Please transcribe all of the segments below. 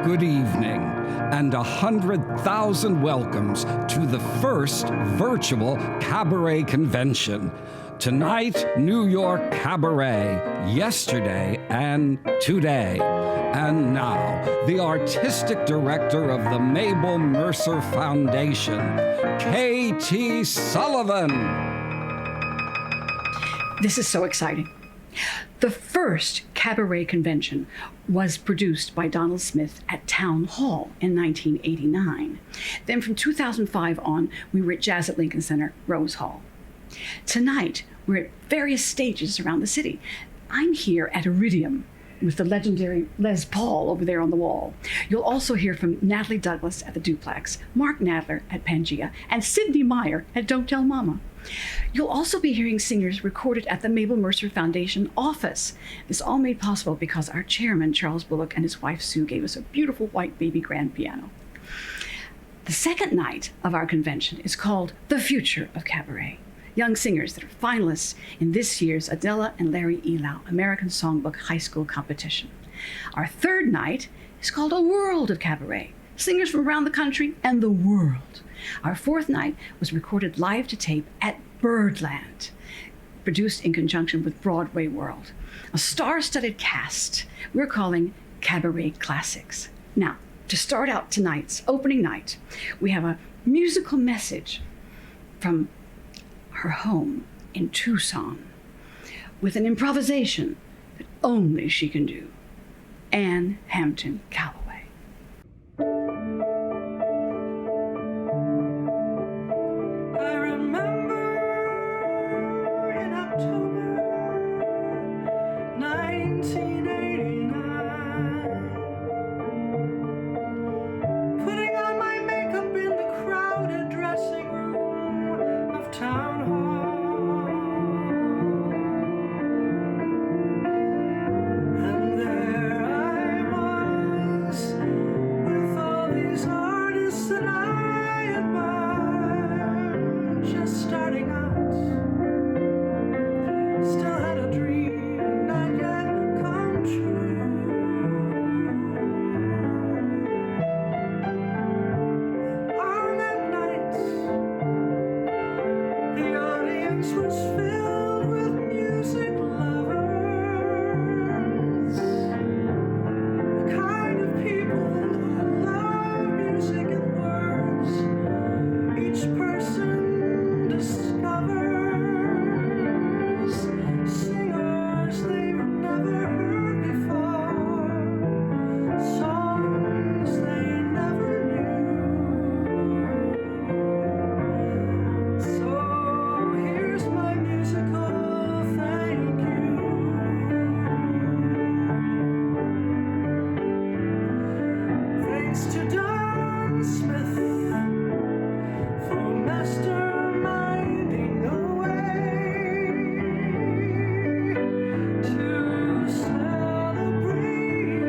good evening, and 100,000 welcomes to the first virtual Cabaret convention. Tonight, New York Cabaret, yesterday and today. And now, the artistic director of the Mabel Mercer Foundation, K.T. Sullivan. This is so exciting. The first Cabaret convention was produced by Donald Smith at Town Hall in 1989. Then from 2005 on, we were at Jazz at Lincoln Center, Rose Hall. Tonight, we're at various stages around the city. I'm here at Iridium with the legendary Les Paul over there on the wall. You'll also hear from Natalie Douglas at the Duplex, Mark Nadler at Pangea, and Sidney Meyer at Don't Tell Mama. You'll also be hearing singers recorded at the Mabel Mercer Foundation office. This all made possible because our chairman, Charles Bullock, and his wife, Sue, gave us a beautiful white baby grand piano. The second night of our convention is called The Future of Cabaret. Young singers that are finalists in this year's Adela and Larry Elau American Songbook High School Competition. Our third night is called A World of Cabaret. Singers from around the country and the world. Our fourth night was recorded live to tape at Birdland, produced in conjunction with Broadway World. A star-studded cast we're calling Cabaret Classics. Now, to start out tonight's opening night, we have a musical message from her home in Tucson with an improvisation that only she can do. Ann Hampton Calloway. I remember in October 1989, putting on my makeup in the crowded dressing room of Town Hall, and there I was with all these artists that I admire, just starting out, still had a dream not yet come true. On that night, the audience was filled with music lovers, the kind of people who love music and words. Each person discovers singers they've never heard before, songs they never knew. So here's my musical thank you. Thanks to Don Smith for masterminding a way to celebrate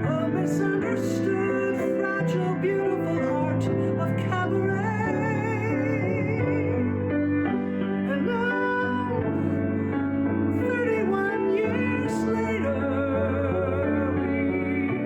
a misunderstood, fragile, beautiful art of cabaret. And now, 31 years later, we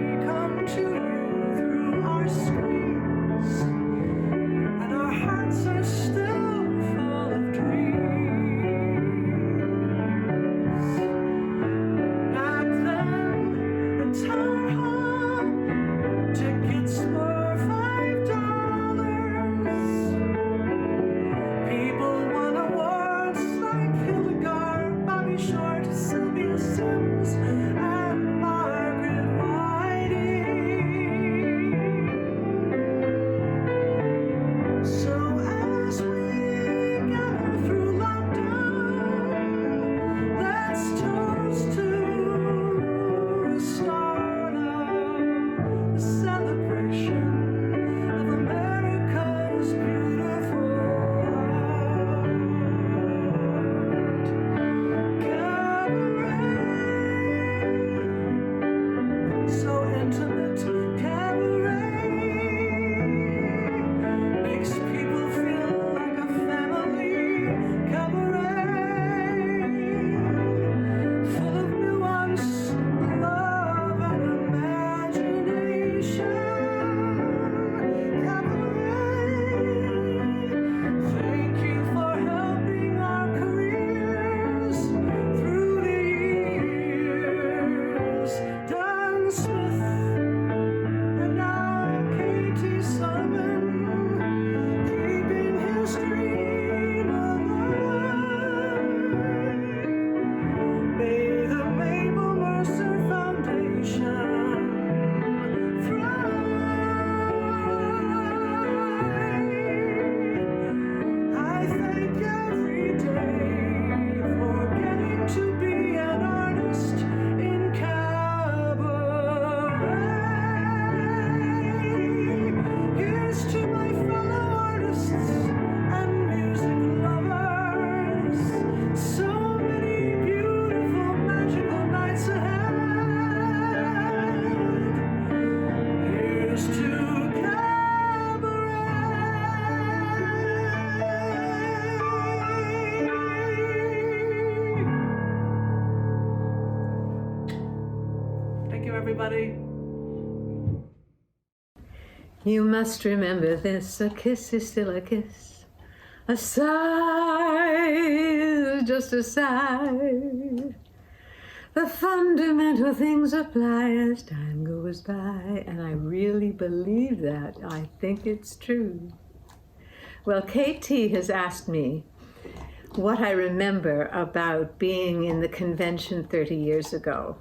you, everybody. You must remember this, a kiss is still a kiss. A sigh is just a sigh. The fundamental things apply as time goes by, and I really believe that. I think it's true. Well, KT has asked me what I remember about being in the convention 30 years ago,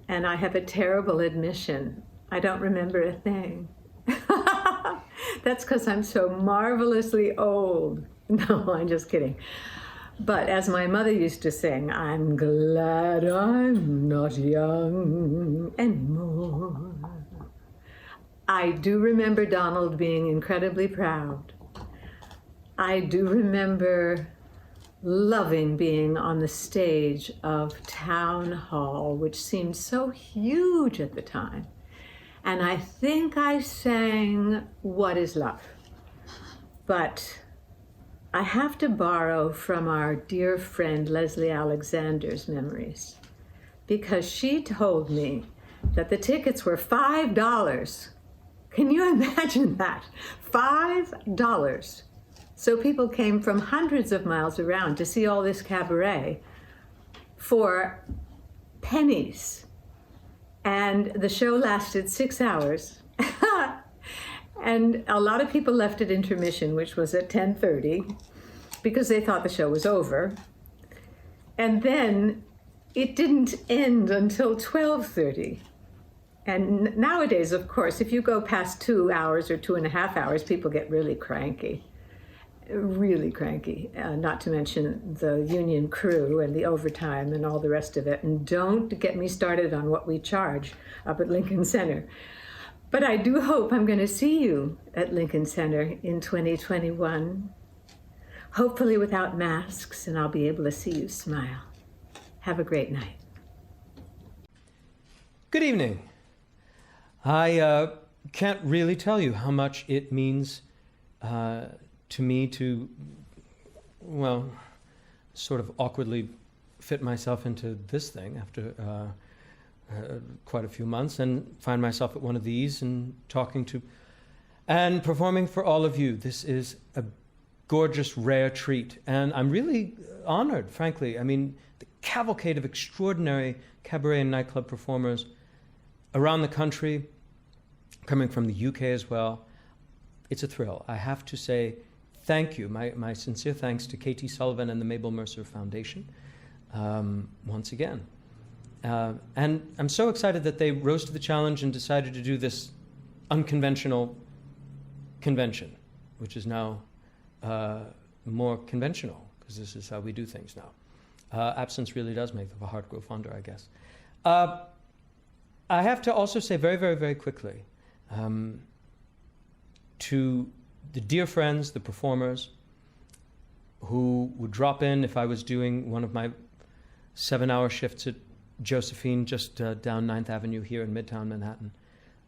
and I have a terrible admission. I don't remember a thing. That's because I'm so marvelously old. No, I'm just kidding. But as my mother used to sing, I'm glad I'm not young anymore. I do remember Donald being incredibly proud. I do remember loving being on the stage of Town Hall, which seemed so huge at the time. And I think I sang What is Love? But I have to borrow from our dear friend Leslie Alexander's memories, because she told me that the tickets were $5. Can you imagine that? $5. So people came from hundreds of miles around to see all this cabaret for pennies. And the show lasted 6 hours. And a lot of people left at intermission, which was at 10:30, because they thought the show was over. And then it didn't end until 12:30. And nowadays, of course, if you go past 2 hours or 2.5 hours, people get really cranky. Really cranky, not to mention the union crew and the overtime and all the rest of it. And don't get me started on what we charge up at Lincoln Center. But I do hope I'm going to see you at Lincoln Center in 2021, hopefully without masks, and I'll be able to see you smile. Have a great night. Good evening. I can't really tell you how much it means to me to, well, sort of awkwardly fit myself into this thing after quite a few months and find myself at one of these and talking to and performing for all of you. This is a gorgeous, rare treat, and I'm really honored, frankly. I mean, the cavalcade of extraordinary cabaret and nightclub performers around the country, coming from the UK as well. It's a thrill. I have to say thank you, my sincere thanks to Katie Sullivan and the Mabel Mercer Foundation once again. And I'm so excited that they rose to the challenge and decided to do this unconventional convention, which is now more conventional, because this is how we do things now. Absence really does make the heart grow fonder, I guess. I have to also say very, very, very quickly to the dear friends, the performers, who would drop in if I was doing one of my 7-hour shifts at Josephine, just down 9th Avenue here in Midtown Manhattan.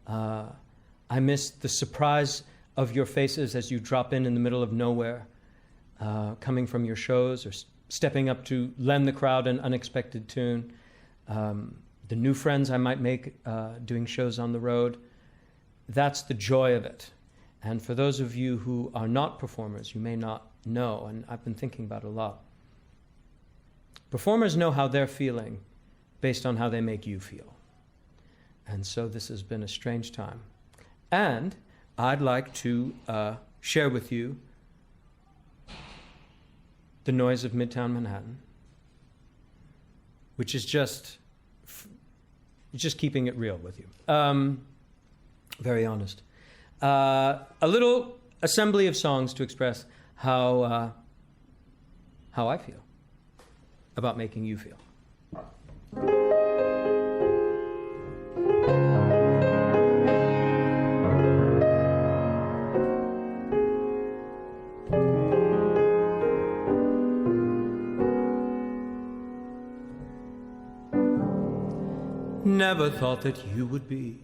I miss the surprise of your faces as you drop in the middle of nowhere, coming from your shows or stepping up to lend the crowd an unexpected tune. The new friends I might make doing shows on the road. That's the joy of it. And for those of you who are not performers, you may not know, and I've been thinking about it a lot. Performers know how they're feeling based on how they make you feel. And so this has been a strange time. And I'd like to share with you the noise of Midtown Manhattan, which is just keeping it real with you. Very honest. A little assembly of songs to express how I feel about making you feel. Never thought that you would be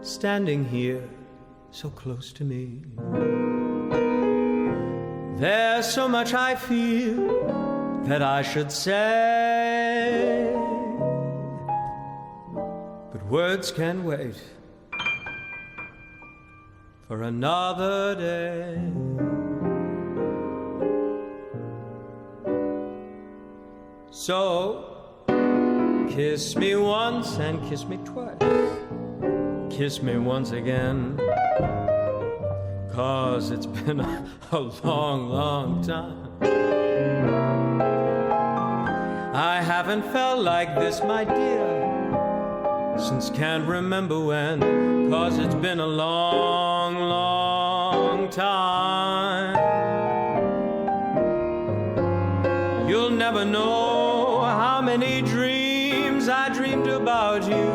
standing here so close to me. There's so much I feel that I should say. words can wait for another day. So kiss me once and kiss me twice. Kiss me once again, 'cause it's been a long, long time. I haven't felt like this, my dear, since can't remember when, 'cause it's been a long, long time. You'll never know how many dreams I dreamed about you,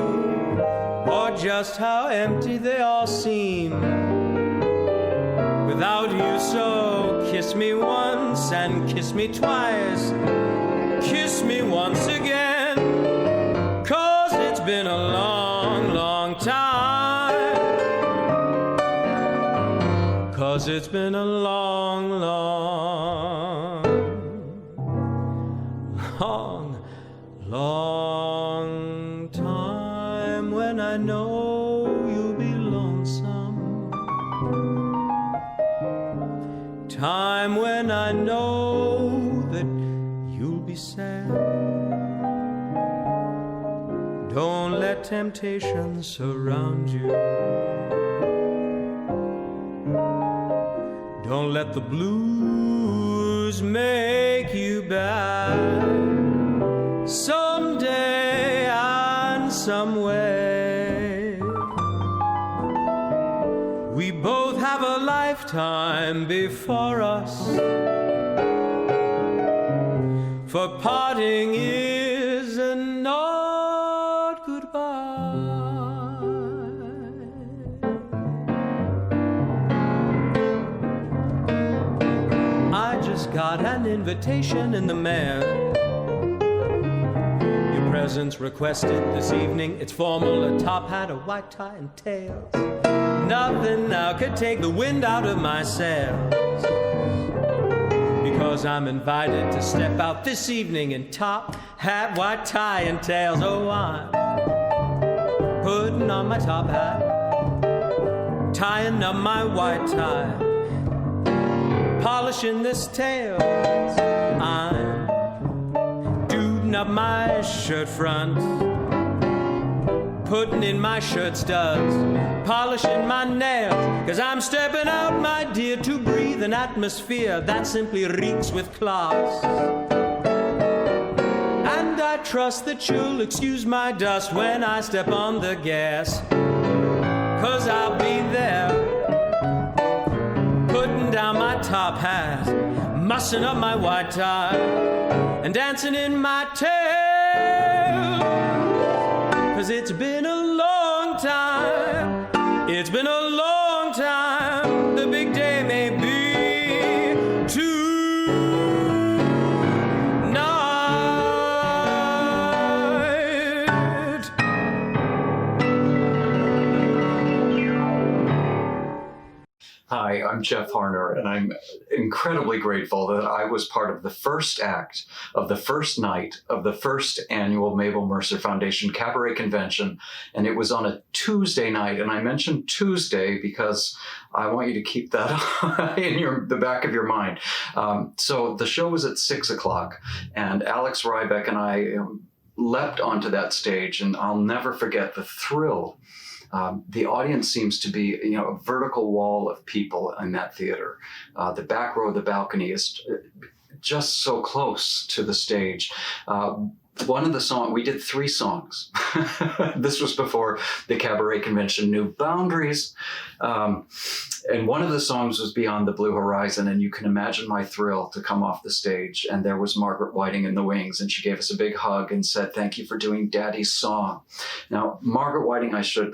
or just how empty they all seem without you. So kiss me once and kiss me twice. Kiss me once again, 'cause it's been a long, long time. 'Cause it's been a long, long, long, long time when I know you'll be lonesome. Time when I know that you'll be sad. Don't let temptation surround you. Don't let the blues make you bad. Someday and some way, we both have a lifetime before us. For parting is not goodbye. I just got an invitation in the mail. Your presence requested this evening. It's formal, a top hat, a white tie, and tails. Nothing now could take the wind out of my sails, because I'm invited to step out this evening in top hat, white tie, and tails. Oh, I'm putting on my top hat, tying up my white tie, polishing this tail. I'm duding up my shirt front, putting in my shirt studs, polishing my nails, 'cause I'm stepping out, my dear, to breathe an atmosphere that simply reeks with class. And I trust that you'll excuse my dust when I step on the gas, 'cause I'll be there, putting down my top hat, mussing up my white tie, and dancing in my tail. 'Cause it's been a long time, it's been a long time, the big day may be tonight. Hi, I'm Jeff Harner, and I'm incredibly grateful that I was part of the first act of the first night of the first annual Mabel Mercer Foundation Cabaret Convention, and it was on a Tuesday night. And I mentioned Tuesday because I want you to keep that in the back of your mind. So the show was at 6 o'clock, and Alex Rybeck and I leapt onto that stage, and I'll never forget the thrill. The audience seems to be, a vertical wall of people in that theater. The back row of the balcony is just so close to the stage. One of the songs, we did 3 songs. This was before the Cabaret Convention knew boundaries. And one of the songs was Beyond the Blue Horizon, and you can imagine my thrill to come off the stage. And there was Margaret Whiting in the wings, and she gave us a big hug and said, "Thank you for doing Daddy's song." Now, Margaret Whiting, I should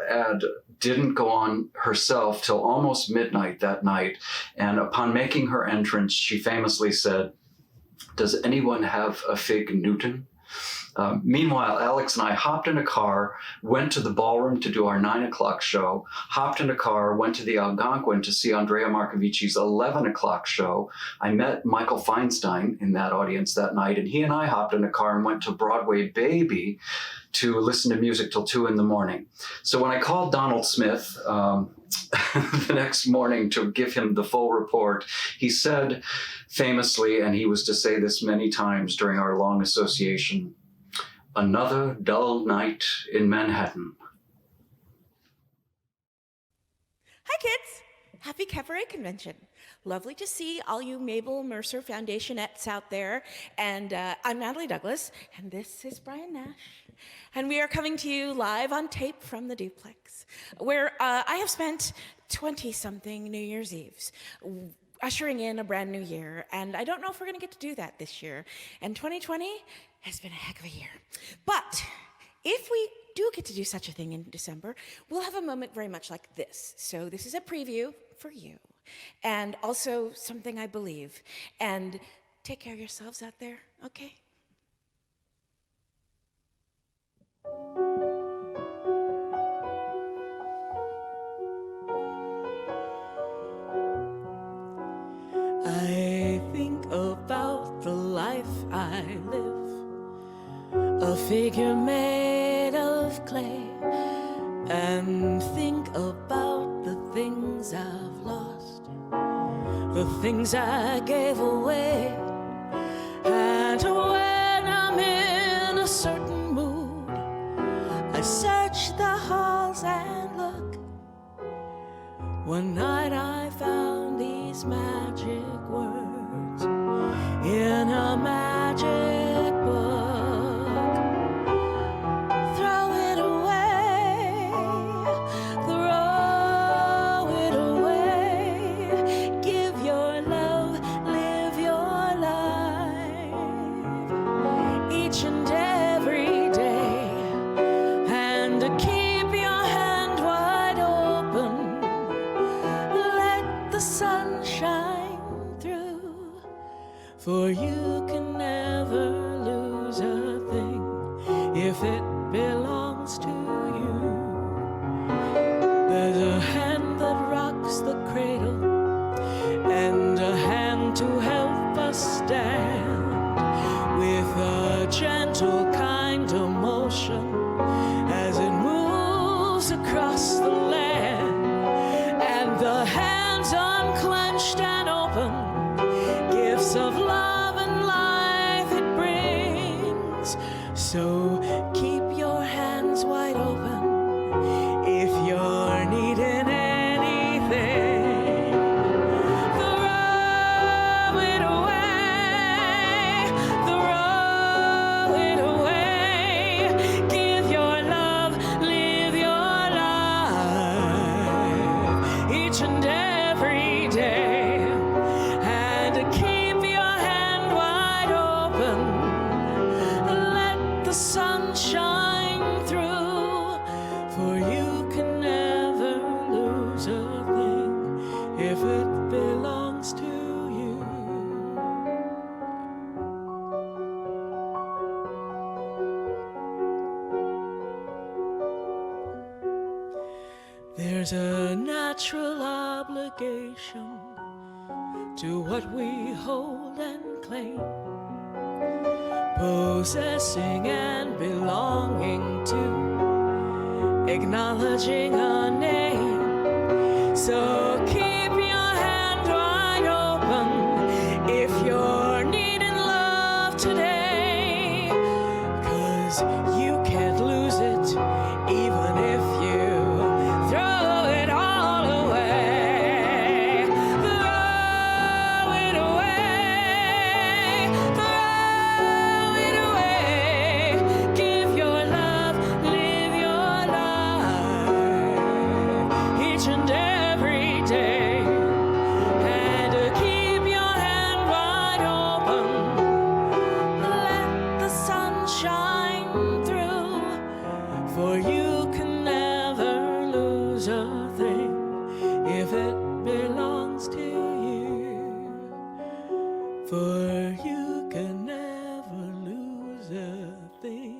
add, didn't go on herself till almost midnight that night. And upon making her entrance, she famously said, "Does anyone have a Fig Newton?" Meanwhile, Alex and I hopped in a car, went to the ballroom to do our 9 o'clock show, hopped in a car, went to the Algonquin to see Andrea Marcovicci's 11 o'clock show. I met Michael Feinstein in that audience that night, and he and I hopped in a car and went to Broadway Baby to listen to music till 2 in the morning. So when I called Donald Smith the next morning to give him the full report, he said famously, and he was to say this many times during our long association, "Another dull night in Manhattan." Hi, kids. Happy Cabaret Convention. Lovely to see all you Mabel Mercer Foundationettes out there. And I'm Natalie Douglas, and this is Brian Nash. And we are coming to you live on tape from the duplex, where I have spent 20-something New Year's Eves ushering in a brand new year. And I don't know if we're going to get to do that this year. And 2020 has been a heck of a year. But if we do get to do such a thing in December, we'll have a moment very much like this. So this is a preview for you, and also something I believe. And take care of yourselves out there, okay? I think about the life I live, a figure made of clay, and think about the things I've lost, the things I gave away. And when I'm in a certain mood, I search the halls and look. One night I found these magic words in a magic book. Throw it away, throw it away. Give your love, live your life each and every day, and keep your hand wide open. Let the sun shine through, for you can never lose a thing if it belongs to you. There's a hand that rocks the cradle, and a hand to help us stand, with a gentle kind of motion as it moves across the land. And the hands unclenched and open, gifts of love and life it brings. So keep your hands wide open if you're needing anything. Throw it away, throw it away. Give your love, live your life each and every day, and keep your hand wide open. Let the sun shine through, for you can never lose a thing if it belongs to you. There's a natural obligation to what we hold and claim, possessing and belonging to, acknowledging a name. So keep your hand wide open if you're needing love today, 'cause you can't lose it even if you throw it all away. Throw it away, throw it away. Give your love, live your life each and every day, and keep your hand wide open. Let the sun shine through, for you can never lose a thing if it belongs to you. For you can never lose a thing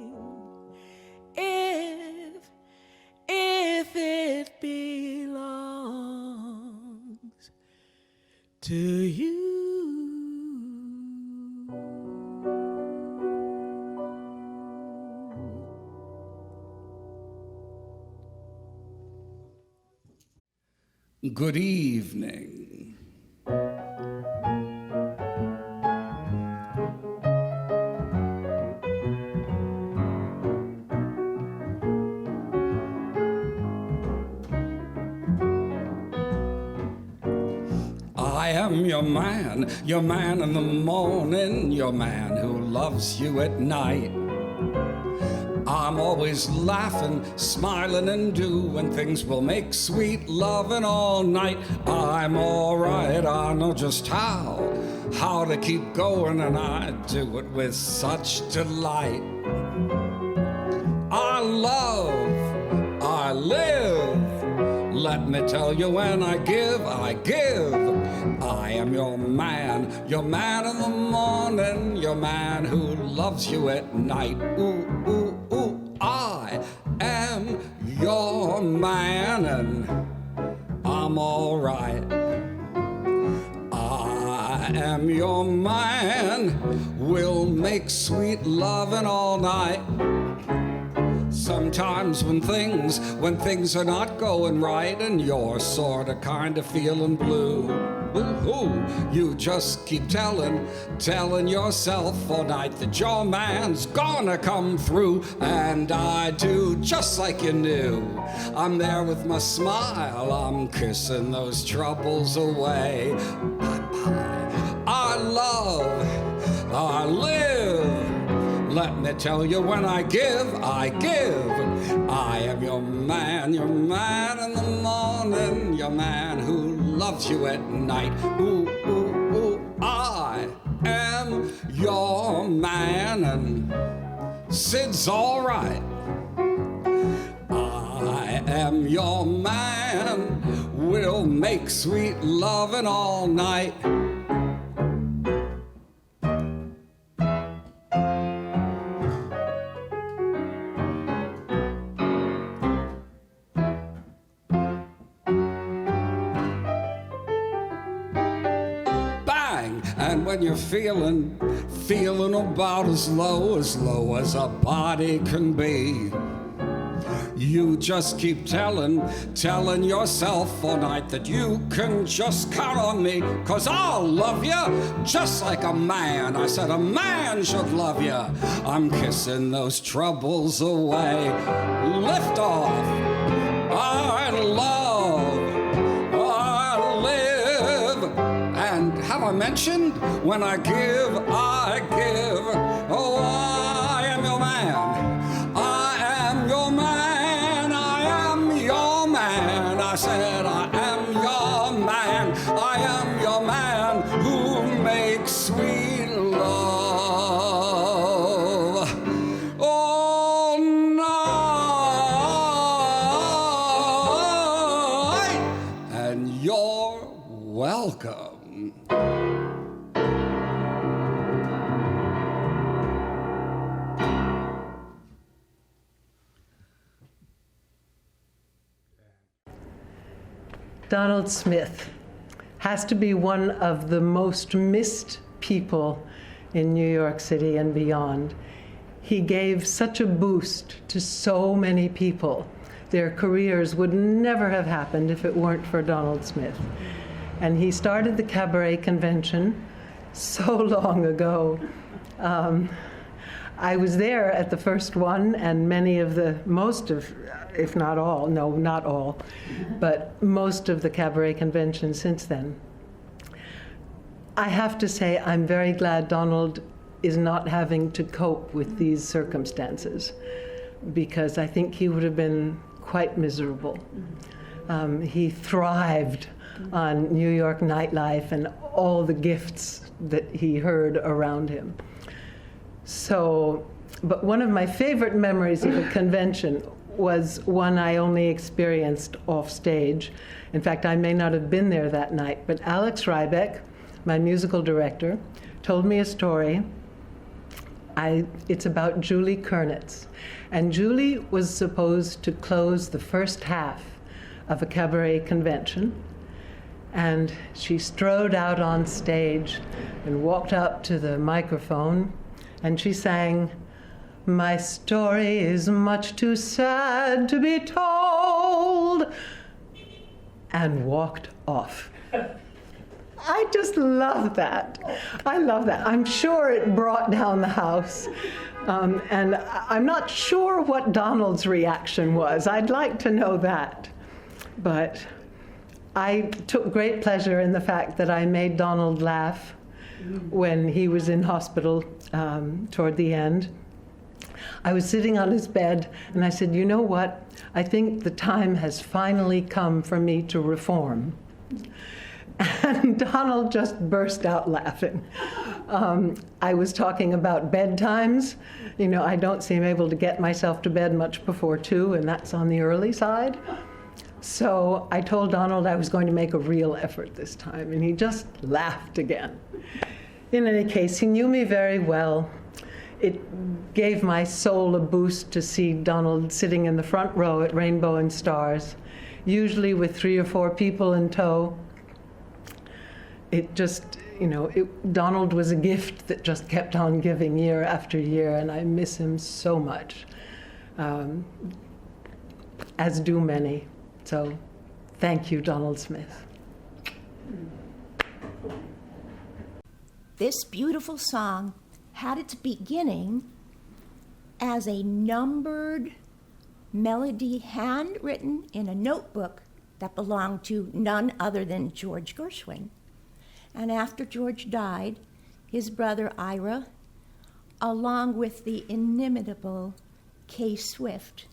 to you. Good evening. I am your man in the morning, your man who loves you at night. I'm always laughing, smiling, and doing things will make sweet loving all night. I'm alright, I know just how to keep going, and I do it with such delight. I love, I live. Let me tell you, when I give, I give. I am your man in the morning, your man who loves you at night. Ooh, ooh, ooh, I am your man, and I'm alright. I am your man, we'll make sweet loving all night. Sometimes when things are not going right, and you're sorta kinda feeling blue, ooh, you just keep telling yourself all night that your man's gonna come through. And I do just like you knew. I'm there with my smile, I'm kissing those troubles away. I love, I live. Let me tell you, when I give, I give. I am your man in the morning, your man who loves you at night. Ooh, ooh, ooh, I am your man, and Sid's all right. I am your man, we'll make sweet loving all night. And when you're feeling about as low as a body can be, you just keep telling yourself all night that you can just count on me, 'cause I'll love you just like a man. I said a man should love you. I'm kissing those troubles away. Lift off. I love, I live. And have I mentioned, when I give, I give. Oh, I am your man. I am your man. I am your man. I said I am your man. I am your man who makes sweet love all night. And you're welcome. Donald Smith has to be one of the most missed people in New York City and beyond. He gave such a boost to so many people. Their careers would never have happened if it weren't for Donald Smith. And he started the Cabaret Convention so long ago. I was there at the first one, and most of, if not all, no, not all, but most of the Cabaret Convention since then. I have to say, I'm very glad Donald is not having to cope with these circumstances, because I think he would have been quite miserable. He thrived on New York nightlife and all the gifts that he heard around him. So, but one of my favorite memories of a convention was one I only experienced off stage. In fact, I may not have been there that night, but Alex Rybeck, my musical director, told me a story. It's about Julie Kernitz. And Julie was supposed to close the first half of a cabaret convention. And she strode out on stage and walked up to the microphone, and she sang, "My story is much too sad to be told," and walked off. I just love that. I love that. I'm sure it brought down the house. And I'm not sure what Donald's reaction was. I'd like to know that. But I took great pleasure in the fact that I made Donald laugh when he was in hospital toward the end. I was sitting on his bed, and I said, "You know what? I think the time has finally come for me to reform." And Donald just burst out laughing. I was talking about bedtimes. You know, I don't seem able to get myself to bed much before 2, and that's on the early side. So I told Donald I was going to make a real effort this time, and he just laughed again. In any case, he knew me very well. It gave my soul a boost to see Donald sitting in the front row at Rainbow and Stars, usually with 3 or 4 people in tow. It just, you know, Donald was a gift that just kept on giving year after year, and I miss him so much, as do many. So thank you, Donald Smith. This beautiful song had its beginning as a numbered melody handwritten in a notebook that belonged to none other than George Gershwin. And after George died, his brother Ira, along with the inimitable Kay Swift,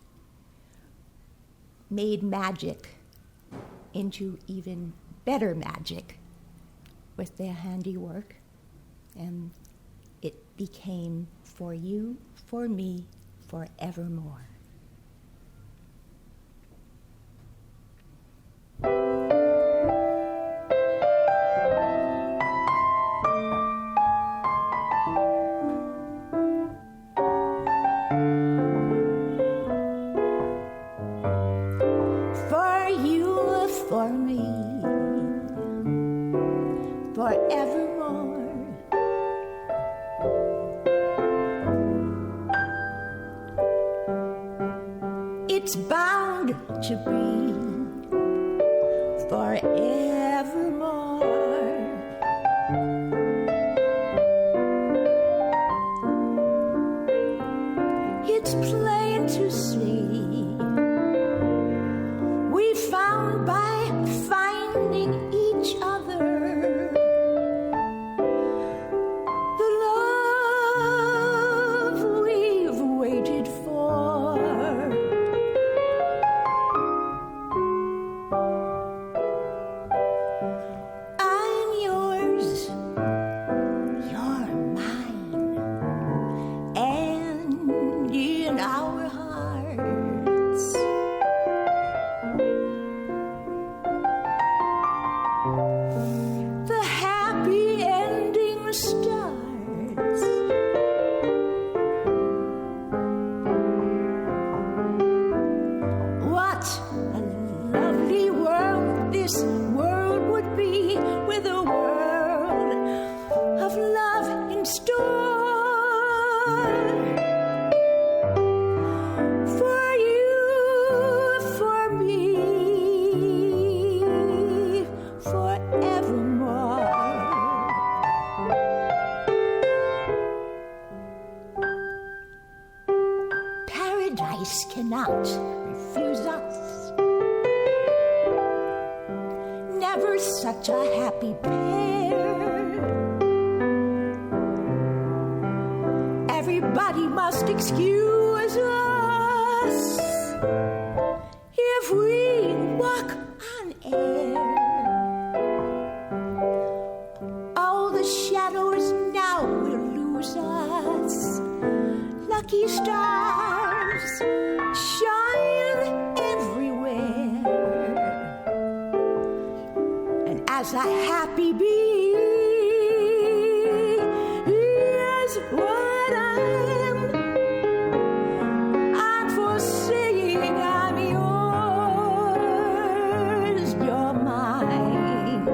made magic into even better magic with their handiwork. And it became For You, For Me, Forevermore. For you, for me, forevermore. It's bound to be forevermore. It's plain to see we found by finding each other the love we've waited for. I'm yours, you're mine, and in our hearts the happy ending starts. What a lovely world this world would be, with a world of love in store. For you, for me, forevermore. Paradise cannot refuse us. Never such a happy pair. Everybody must excuse us if we walk on air. All the shadows now will lose us. Lucky stars shine everywhere. And as a happy bee is what I am, I'm for saying I'm yours, you're mine.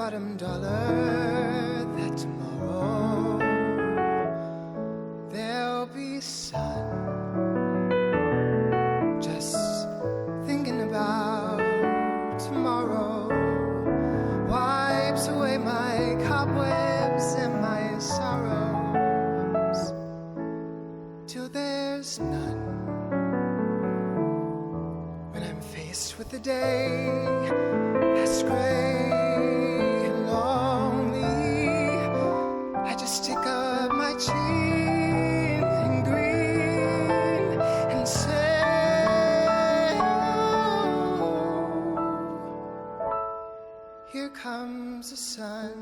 bottom dollar that tomorrow there'll be sun. Just thinking about tomorrow wipes away my cobwebs and my sorrows till there's none. When I'm faced with the day that's gray and lonely, I just stick up my chin and grin and say, oh, here comes the sun.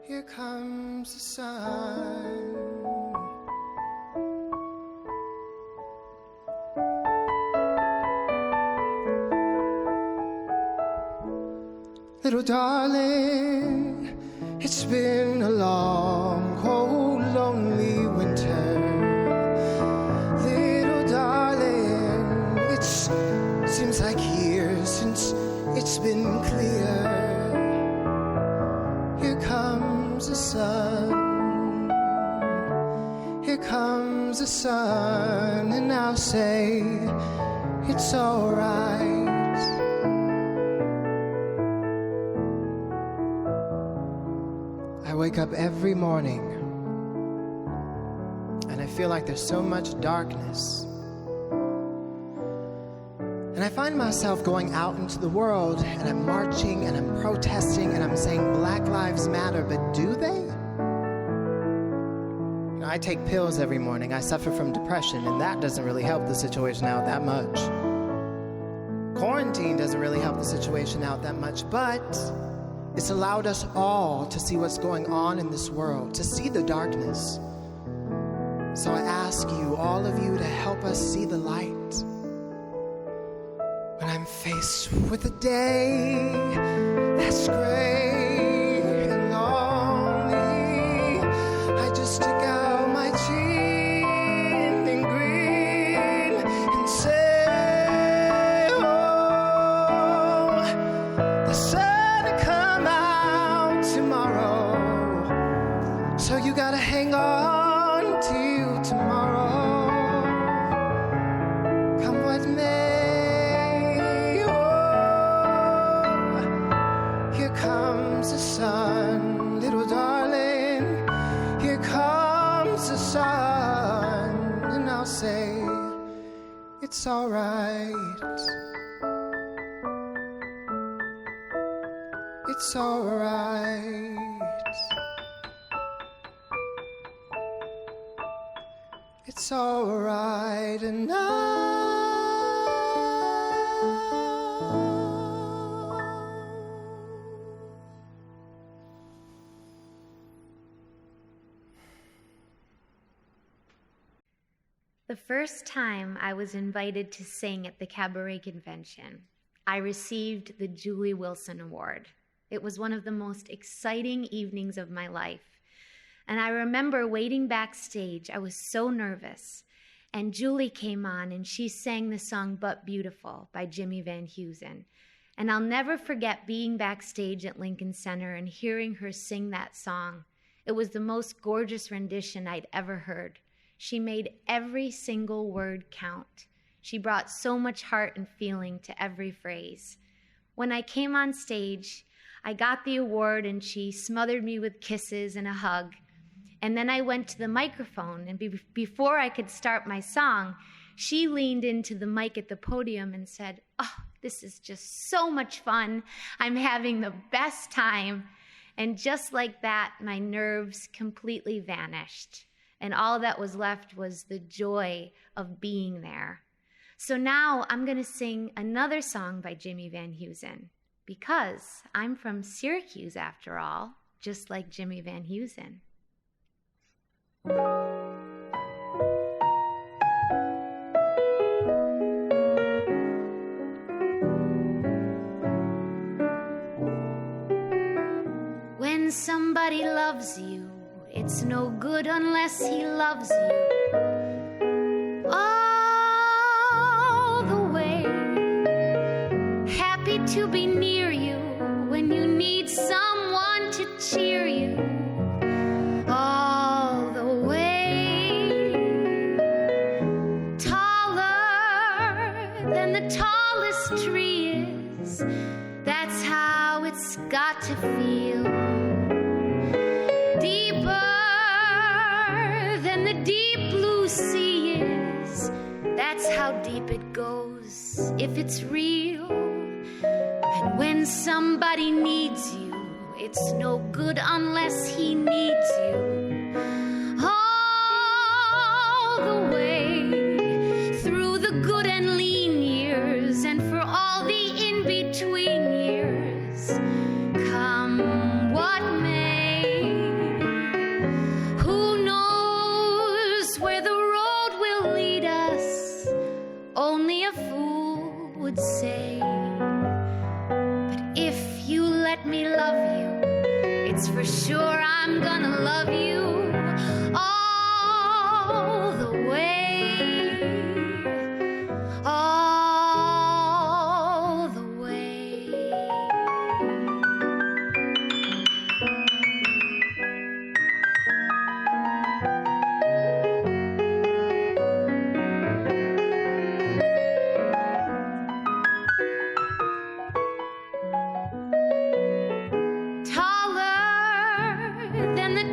Here comes the sun. Little darling, it's been a long, cold, lonely winter. Little darling, it seems like years since it's been clear. Here comes the sun. Here comes the sun, and I'll say it's alright. I wake up every morning and I feel like there's so much darkness. And I find myself going out into the world and I'm marching and I'm protesting and I'm saying Black Lives Matter, but do they? You know, I take pills every morning. I suffer from depression, and that doesn't really help the situation out that much. Quarantine doesn't really help the situation out that much, but it's allowed us all to see what's going on in this world, to see the darkness. So I ask you, all of you, to help us see the light. When I'm faced with a day that's gray and lonely, I just stick out my chin and grin and say, oh, the sun will come out tomorrow, so you gotta hang on till tomorrow. Come what may. Here comes the sun, little darling. Here comes the sun, and I'll say it's alright. It's alright. It's alright, and The first time I was invited to sing at the Cabaret convention, I received the Julie Wilson Award. It was one of the most exciting evenings of my life. And I remember waiting backstage. I was so nervous. And Julie came on and she sang the song But Beautiful by Jimmy Van Heusen. And I'll never forget being backstage at Lincoln Center and hearing her sing that song. It was the most gorgeous rendition I'd ever heard. She made every single word count. She brought so much heart and feeling to every phrase. When I came on stage, I got the award and she smothered me with kisses and a hug. And then I went to the microphone, and before I could start my song, she leaned into the mic at the podium and said, "Oh, this is just so much fun. I'm having the best time." And just like that, my nerves completely vanished. And all that was left was the joy of being there. So now I'm going to sing another song by Jimmy Van Heusen, because I'm from Syracuse after all, just like Jimmy Van Heusen. When somebody loves you, it's no good unless he loves you all the way. Happy to be near how deep it goes if it's real. And when somebody needs you, it's no good unless he needs you. All the way through the good and lean years, and for all the in-between years, come what may. Who knows where the road will lead us? Only a fool would say. But if you let me love you, it's for sure I'm gonna love you all the way, all the way.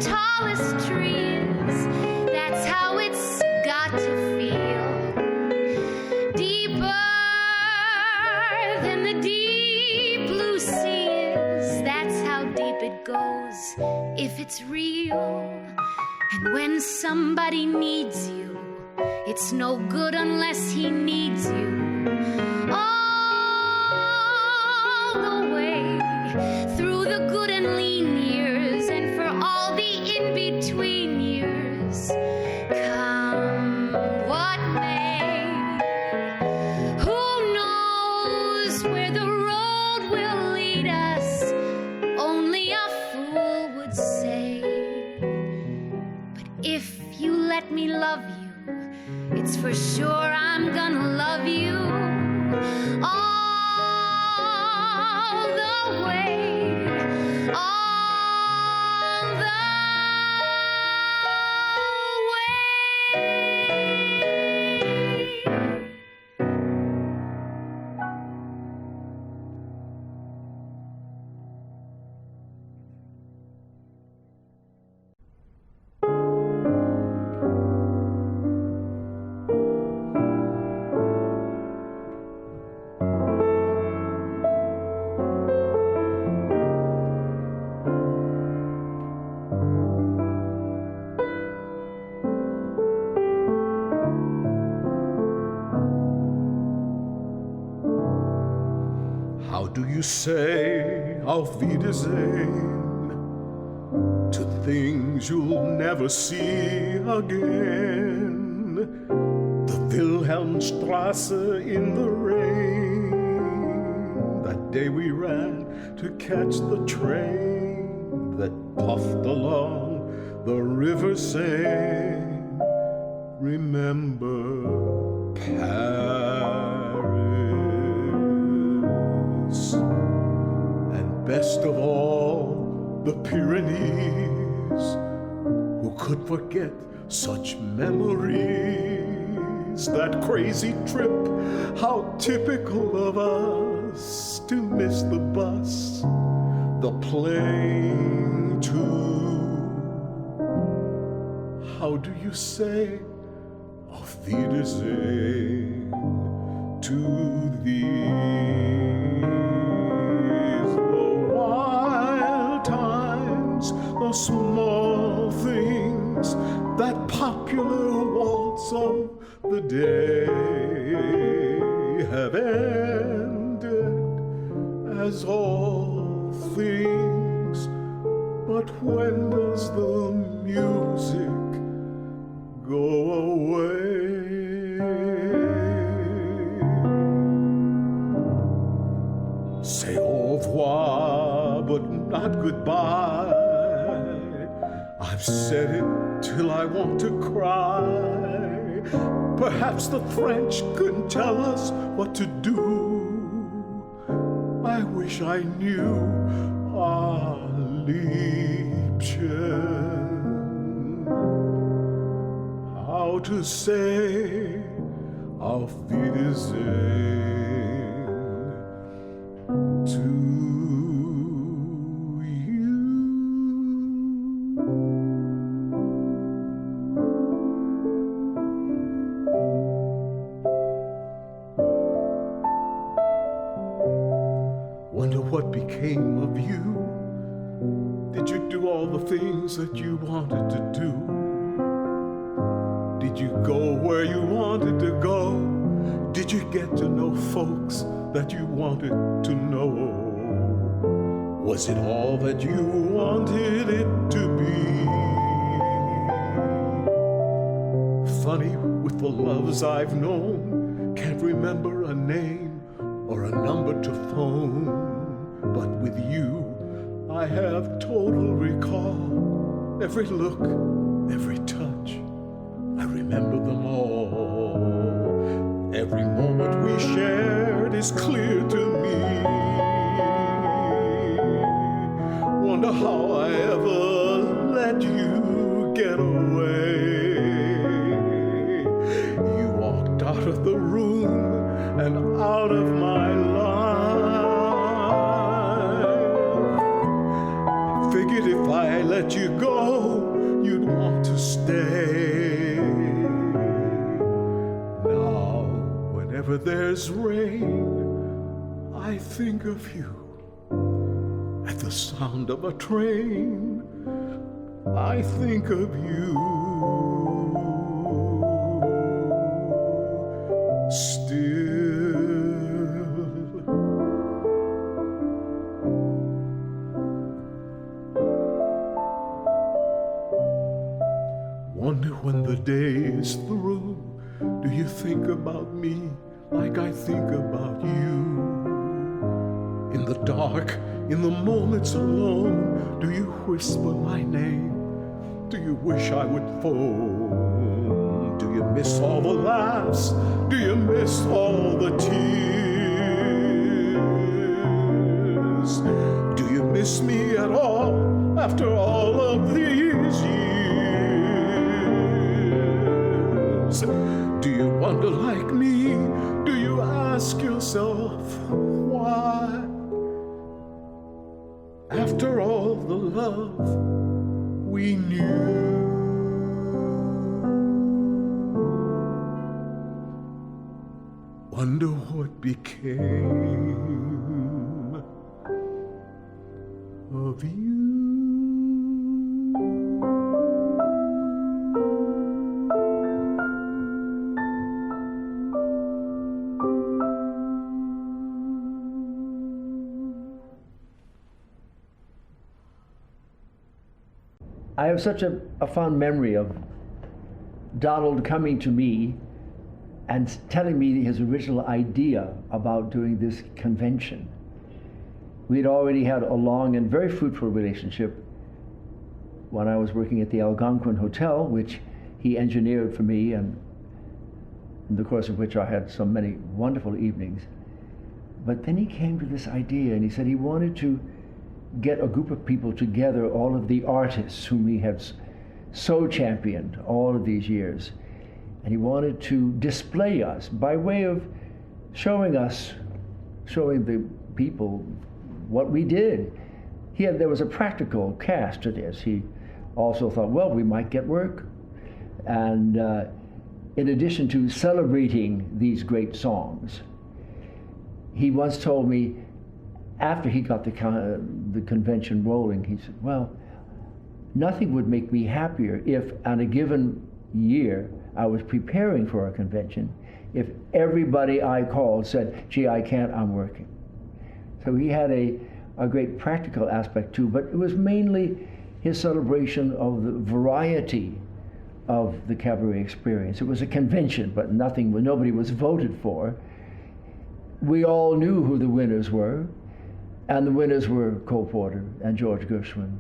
Tallest trees, that's how it's got to feel. Deeper than the deep blue sea is, that's how deep it goes if it's real. And when somebody needs you, it's no good unless he needs you. All the way through the good and lean years, and for all the in-between years, come what may. Who knows where the road will lead us? Only a fool would say. But if you let me love you, it's for sure I'm gonna love you all the way, all the way. How do you say auf Wiedersehen to things you'll never see again? The Wilhelmstrasse in the rain, that day we ran to catch the train that puffed along the river Seine. Remember Paris, and best of all, the Pyrenees. Who could forget such memories? That crazy trip, how typical of us to miss the bus, the plane too. How do you say auf Wiedersehen to these? The wild times, the small things, that popular waltz of the day have ended as all things. But when does the music go away? Say au revoir, but not goodbye. I've said it till I want to cry. Perhaps the French can tell us what to do. I wish I knew our Liebchen, how to say auf Wiedersehen to you. all the things that you wanted to do? Did you go where you wanted to go? Did you get to know folks that you wanted to know? Was it all that you wanted it to be? Funny, with the loves I've known, can't remember a name or a number to phone. But with you, I have total recall. Every look, every touch, I remember them all. Every moment we shared is clear to me. Wonder how I ever let you get away. You walked out of the room and out of my life. Figured if I let you go, you'd want to stay. Now, whenever there's rain, I think of you. At the sound of a train, I think of you. Still, wonder when the day is through, do you think about me like I think about you? In the dark, in the moments alone, do you whisper my name? Do you wish I would phone? Do you miss all the laughs? Do you miss all the tears? Do you miss me at all after all of these years? Do you wonder like me? Do you ask yourself why? After all the love we knew, wonder what became of you. I have such a fond memory of Donald coming to me and telling me his original idea about doing this convention. We'd already had a long and very fruitful relationship when I was working at the Algonquin Hotel, which he engineered for me, and in the course of which I had so many wonderful evenings. But then he came to this idea, and he said he wanted to get a group of people together, all of the artists whom he had so championed all of these years. And he wanted to display us by way of showing the people what we did. There was a practical cast to this. He also thought, well, we might get work. And in addition to celebrating these great songs, he once told me, after he got the convention rolling, he said, well, nothing would make me happier if on a given year I was preparing for a convention, if everybody I called said, gee, I can't, I'm working. So he had a great practical aspect too, but it was mainly his celebration of the variety of the cabaret experience. It was a convention, but nobody was voted for. We all knew who the winners were. And the winners were Cole Porter and George Gershwin,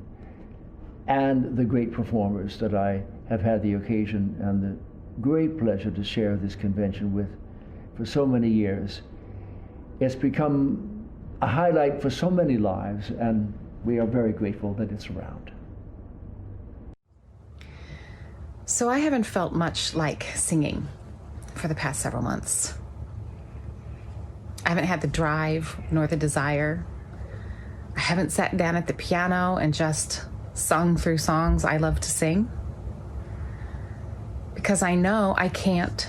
and the great performers that I have had the occasion and the great pleasure to share this convention with for so many years. It's become a highlight for so many lives, and we are very grateful that it's around. So I haven't felt much like singing for the past several months. I haven't had the drive nor the desire. I haven't sat down at the piano and just sung through songs I love to sing, because I know I can't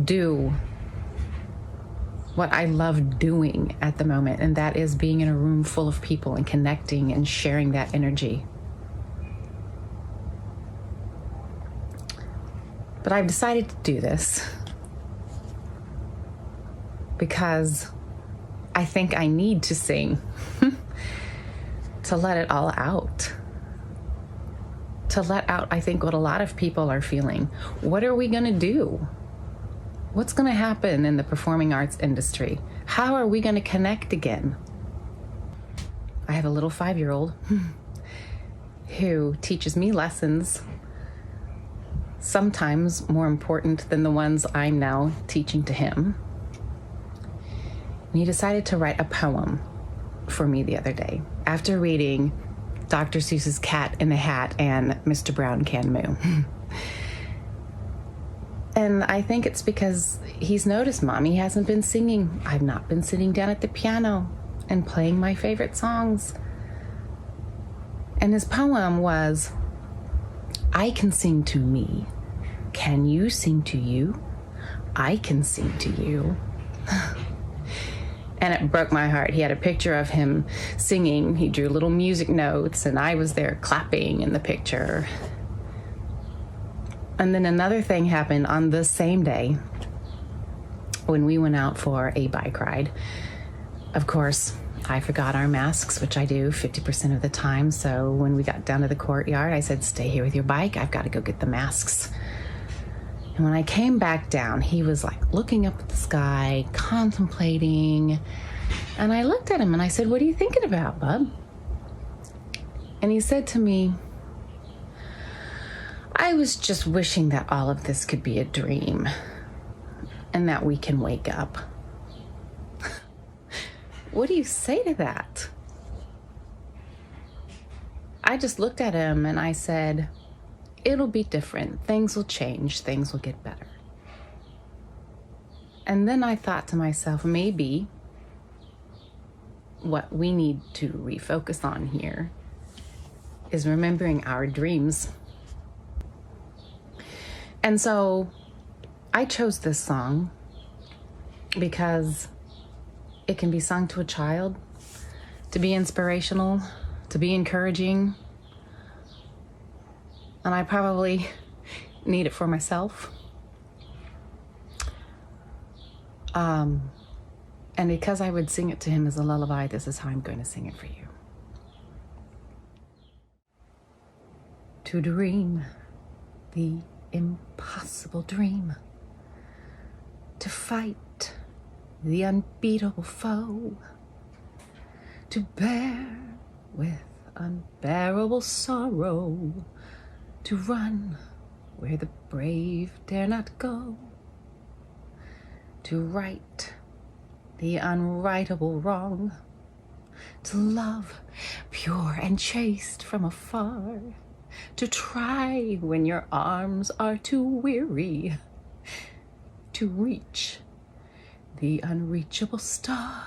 do what I love doing at the moment, and that is being in a room full of people and connecting and sharing that energy. But I've decided to do this because I think I need to sing to let it all out. To let out, I think, what a lot of people are feeling. What are we gonna do? What's gonna happen in the performing arts industry? How are we gonna connect again? I have a little 5-year-old who teaches me lessons, sometimes more important than the ones I'm now teaching to him. And he decided to write a poem for me the other day after reading Dr. Seuss's Cat in the Hat and Mr. Brown Can Moo. And I think it's because he's noticed Mommy hasn't been singing. I've not been sitting down at the piano and playing my favorite songs. And his poem was, I can sing to me. Can you sing to you? I can sing to you. And it broke my heart. He had a picture of him singing. He drew little music notes, and I was there clapping in the picture. And then another thing happened on the same day when we went out for a bike ride. Of course, I forgot our masks, which I do 50% of the time. So when we got down to the courtyard, I said, stay here with your bike. I've got to go get the masks. And when I came back down, he was like looking up at the sky, contemplating. And I looked at him and I said, what are you thinking about, bub? And he said to me, I was just wishing that all of this could be a dream and that we can wake up. What do you say to that? I just looked at him and I said, it'll be different. Things will change. Things will get better. And then I thought to myself, maybe what we need to refocus on here is remembering our dreams. And so I chose this song because it can be sung to a child, to be inspirational, to be encouraging. And I probably need it for myself. And because I would sing it to him as a lullaby, this is how I'm going to sing it for you. To dream the impossible dream, to fight the unbeatable foe, to bear with unbearable sorrow, to run where the brave dare not go, to right the unrightable wrong, to love pure and chaste from afar, to try when your arms are too weary, to reach the unreachable star.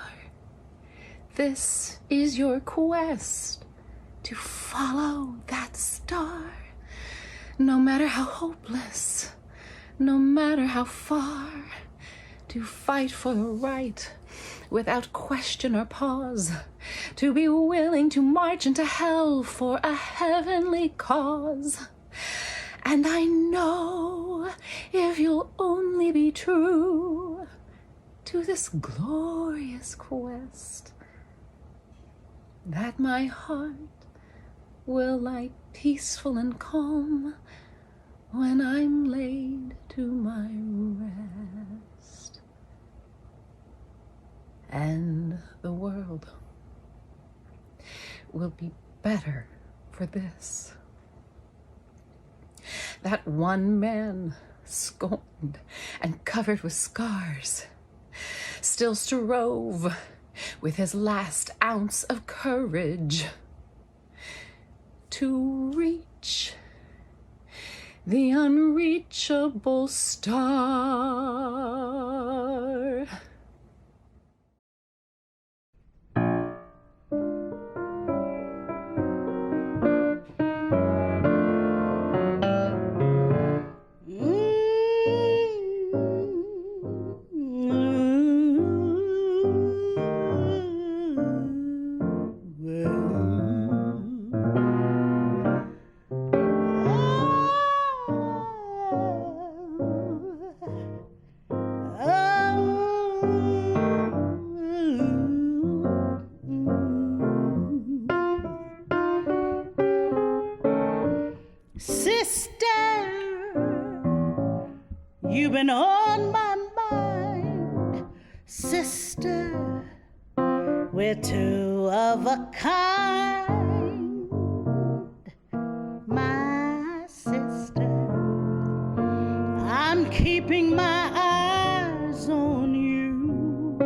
This is your quest, to follow that star. No matter how hopeless, no matter how far, to fight for the right without question or pause, to be willing to march into hell for a heavenly cause. And I know if you'll only be true to this glorious quest, that my heart will lie peaceful and calm when I'm laid to my rest. And the world will be better for this. That one man, scorned and covered with scars, still strove with his last ounce of courage to reach the unreachable star. Sister, you've been on my mind. Sister, we're two of a kind. My sister, I'm keeping my eyes on you.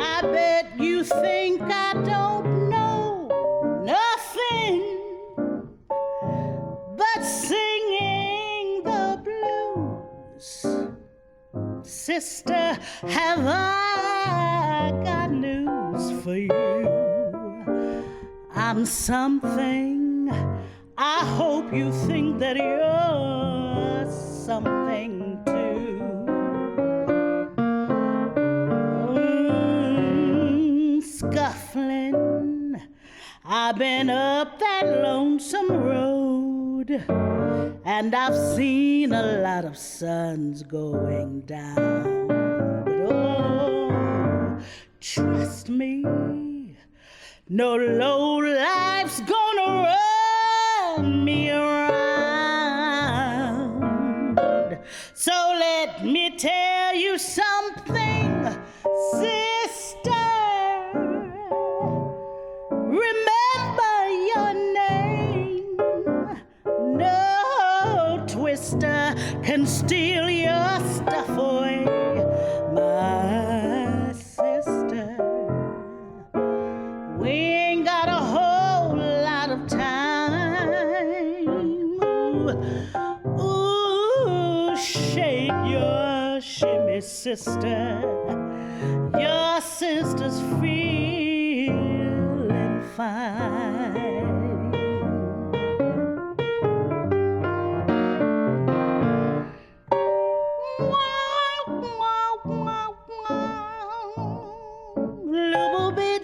I bet you think I don't know nothing but singing the blues. Sister, have I got news for you? I'm something. I hope you think that you're something too. Scuffling, I've been up that lonesome road, and I've seen a lot of suns going down. But oh, trust me, no low life's gonna run me around. So let me tell you something, sister. Remember your name. No twister can steal your stuff away, my sister. We ain't got a whole lot of time. Ooh, shake your shimmy, sister. Your sister's feeling fine. Little bit,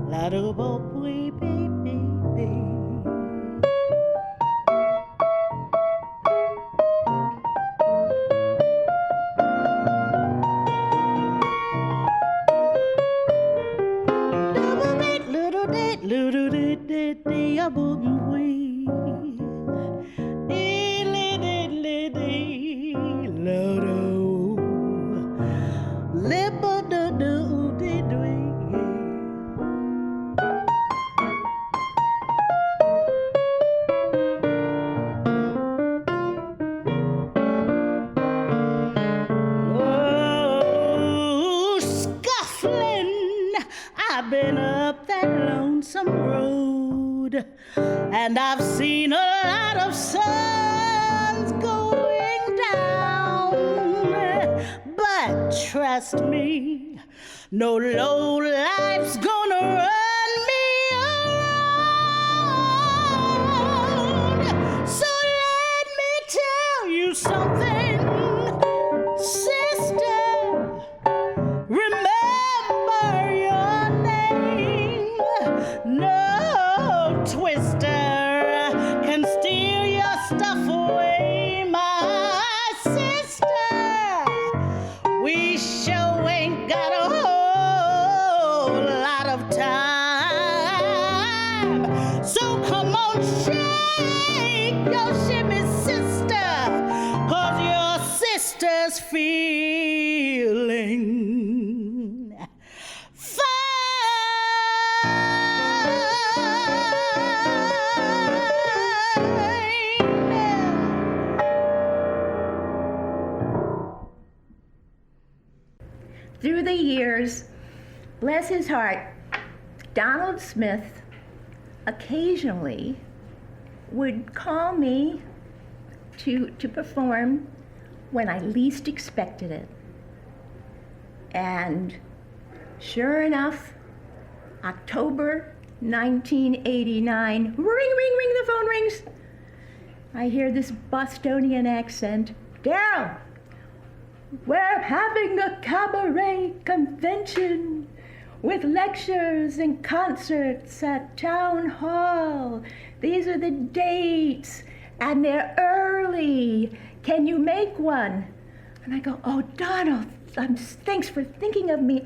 little boy, baby. Little bit, I've been up that lonesome road, and I've seen a lot of suns going down. But trust me, no low life's gonna run me around. So let me tell you something, sister. Remember your name. No twister can steal your stuff away, my sister. We sure ain't got a whole lot of time. So come on, shake your shimmy, sister, 'cause your sister's feeling Through the years, bless his heart, Donald Smith occasionally would call me to perform when I least expected it. And sure enough, October 1989, ring, the phone rings. I hear this Bostonian accent. Daryl, we're having a cabaret convention with lectures and concerts at Town Hall. These are the dates, and they're early. Can you make one? And I go, oh, Donald, thanks for thinking of me,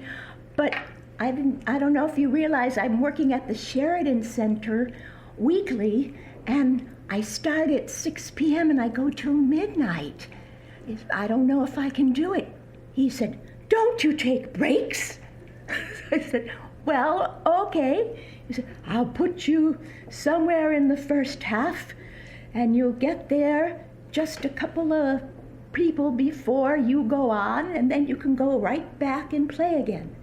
but I don't know if you realize I'm working at the Sheridan Center weekly, and I start at 6 p.m. and I go till midnight. I don't know if I can do it. He said, "Don't you take breaks?" I said, "Well, okay." He said, "I'll put you somewhere in the first half, and you'll get there just a couple of people before you go on, and then you can go right back and play again."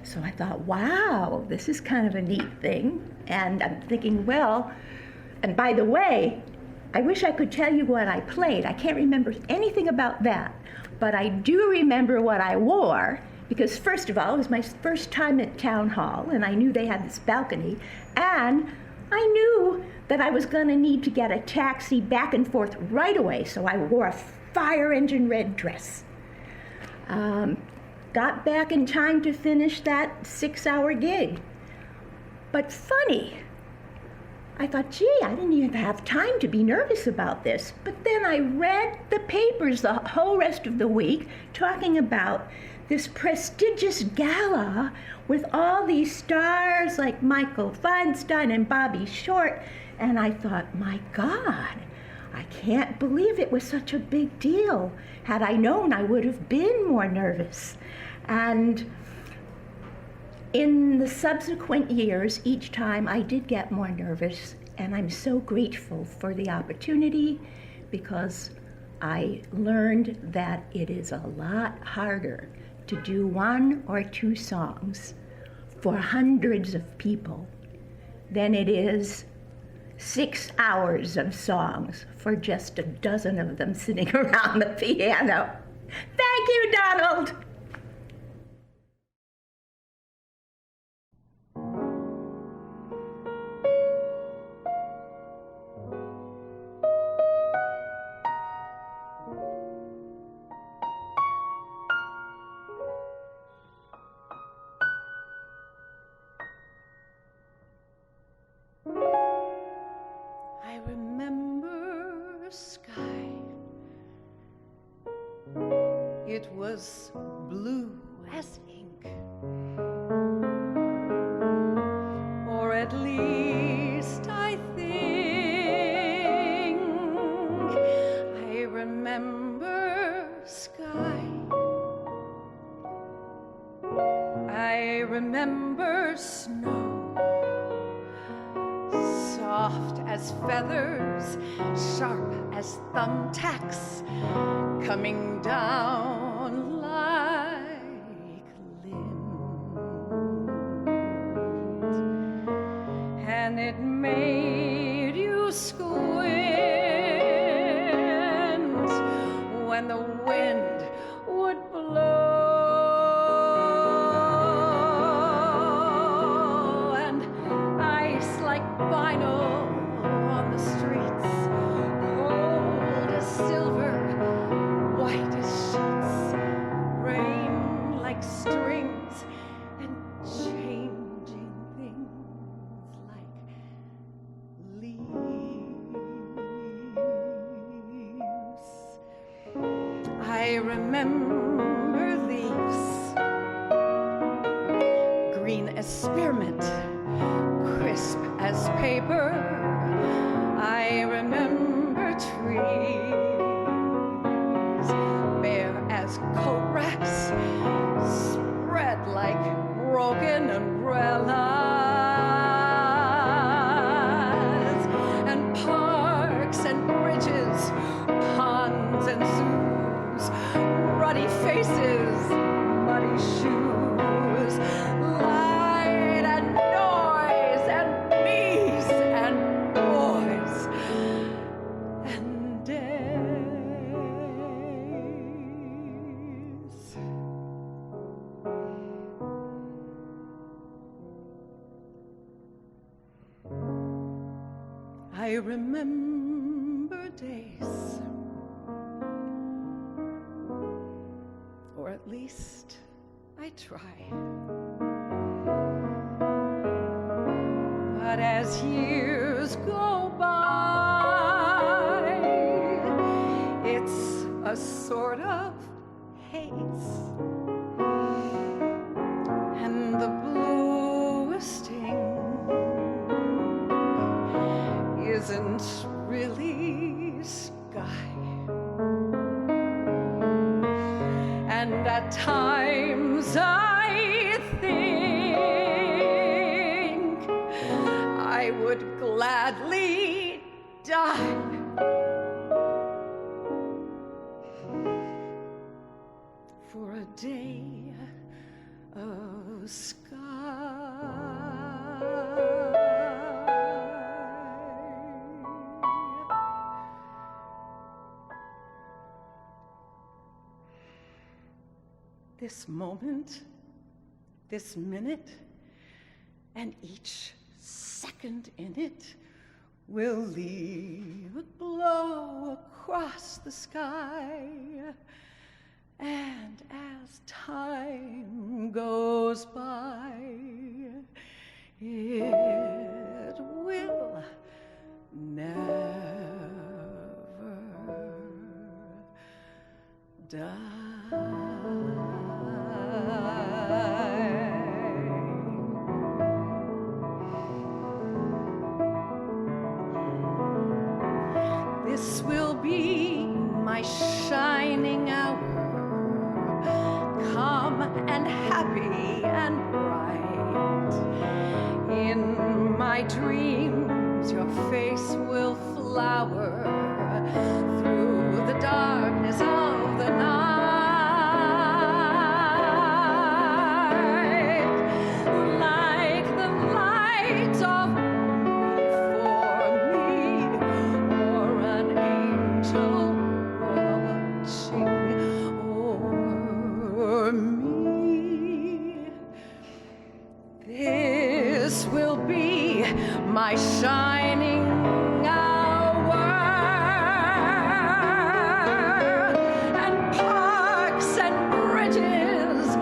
So I thought, wow, this is kind of a neat thing. And I'm thinking, well, and by the way, I wish I could tell you what I played. I can't remember anything about that. But I do remember what I wore, because first of all, it was my first time at Town Hall, and I knew they had this balcony, and I knew that I was going to need to get a taxi back and forth right away, so I wore a fire engine red dress. Got back in time to finish that 6-hour gig. But funny, I thought, gee, I didn't even have time to be nervous about this. But then I read the papers the whole rest of the week talking about this prestigious gala with all these stars like Michael Feinstein and Bobby Short. And I thought, my God, I can't believe it was such a big deal. Had I known, I would have been more nervous. And in the subsequent years, each time I did get more nervous, and I'm so grateful for the opportunity, because I learned that it is a lot harder to do 1 or 2 songs for hundreds of people than it is 6 hours of songs for just a dozen of them sitting around the piano. Thank you, Donald. I remember a sky. It was blue as ink, or at least I think. I remember sky. I remember snow, soft as feathers, sharp as thumbtacks, coming down like lint. And it made you squint when the wind would blow. And ice like vinyl on the streets, cold as silver, white as sheets, rain like strings, and changing things like leaves. I remember leaves, green as spearmint, crisp as paper. I remember trees, bare as coat racks, spread like broken umbrellas, and parks and bridges, ponds and zoos, ruddy faces, muddy shoes, light and noise and me's and boys and days. I remember days, or at least I try. But as years go by, it's a sort of haze, and the aren't really sky. And at times I think I would gladly die for a day of sky. This moment, this minute, and each second in it will leave a glow across the sky. And as time goes by, it will never die. This will be my shining hour, calm and happy and bright. In my dreams, your face will flower through the darkness of the night. Like the light of before me, or an angel watching over me. This will be my shining hour, and parks and bridges,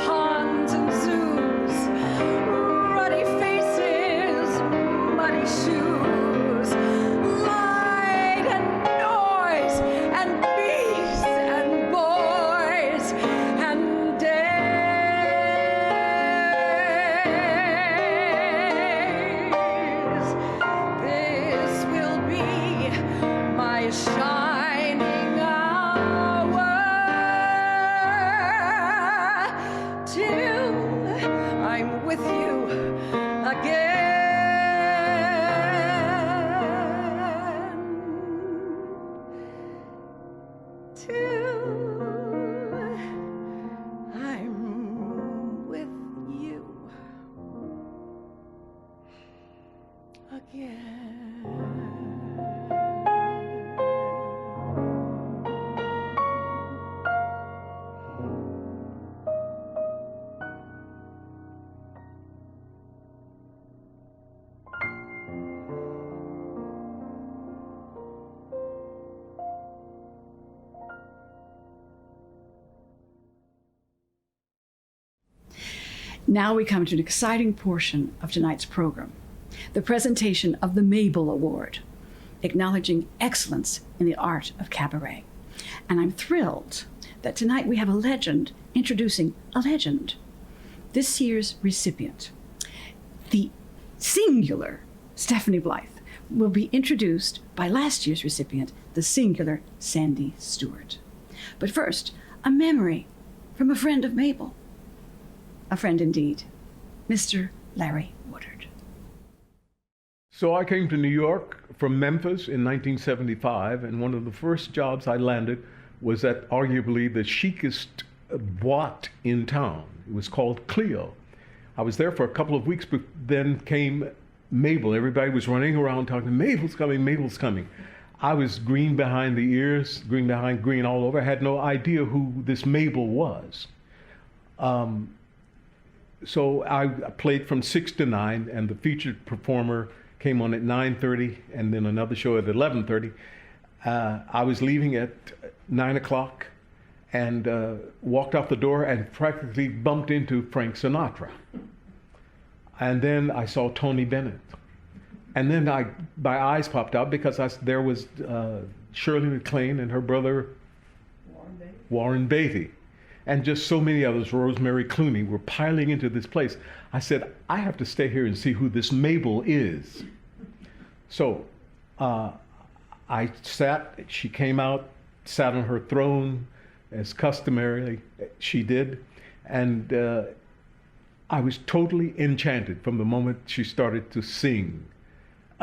ponds and zoos, ruddy faces, muddy shoes, light and noise, and beasts and boys and days. This will be my shining hour till I'm with you again. Till I'm with you Now we come to an exciting portion of tonight's program, the presentation of the Mabel Award, acknowledging excellence in the art of cabaret. And I'm thrilled that tonight we have a legend introducing a legend. This year's recipient, the singular Stephanie Blythe, will be introduced by last year's recipient, the singular Sandy Stewart. But first, a memory from a friend of Mabel. A friend indeed, Mr. Larry Woodard. So I came to New York from Memphis in 1975, and one of the first jobs I landed was at arguably the chicest boîte in town. It was called Clio. I was there for a couple of weeks, but then came Mabel. Everybody was running around talking, Mabel's coming, Mabel's coming. I was green behind the ears, green behind green all over. I had no idea who this Mabel was. So I played from 6 to 9, and the featured performer came on at 9:30, and then another show at 11:30. I was leaving at 9 o'clock and walked out the door and practically bumped into Frank Sinatra. And then I saw Tony Bennett. And then my eyes popped out because there was Shirley MacLaine and her brother Warren Beatty. And just so many others, Rosemary Clooney, were piling into this place. I said, I have to stay here and see who this Mabel is. So I sat, she came out, sat on her throne, as customarily she did, and I was totally enchanted from the moment she started to sing.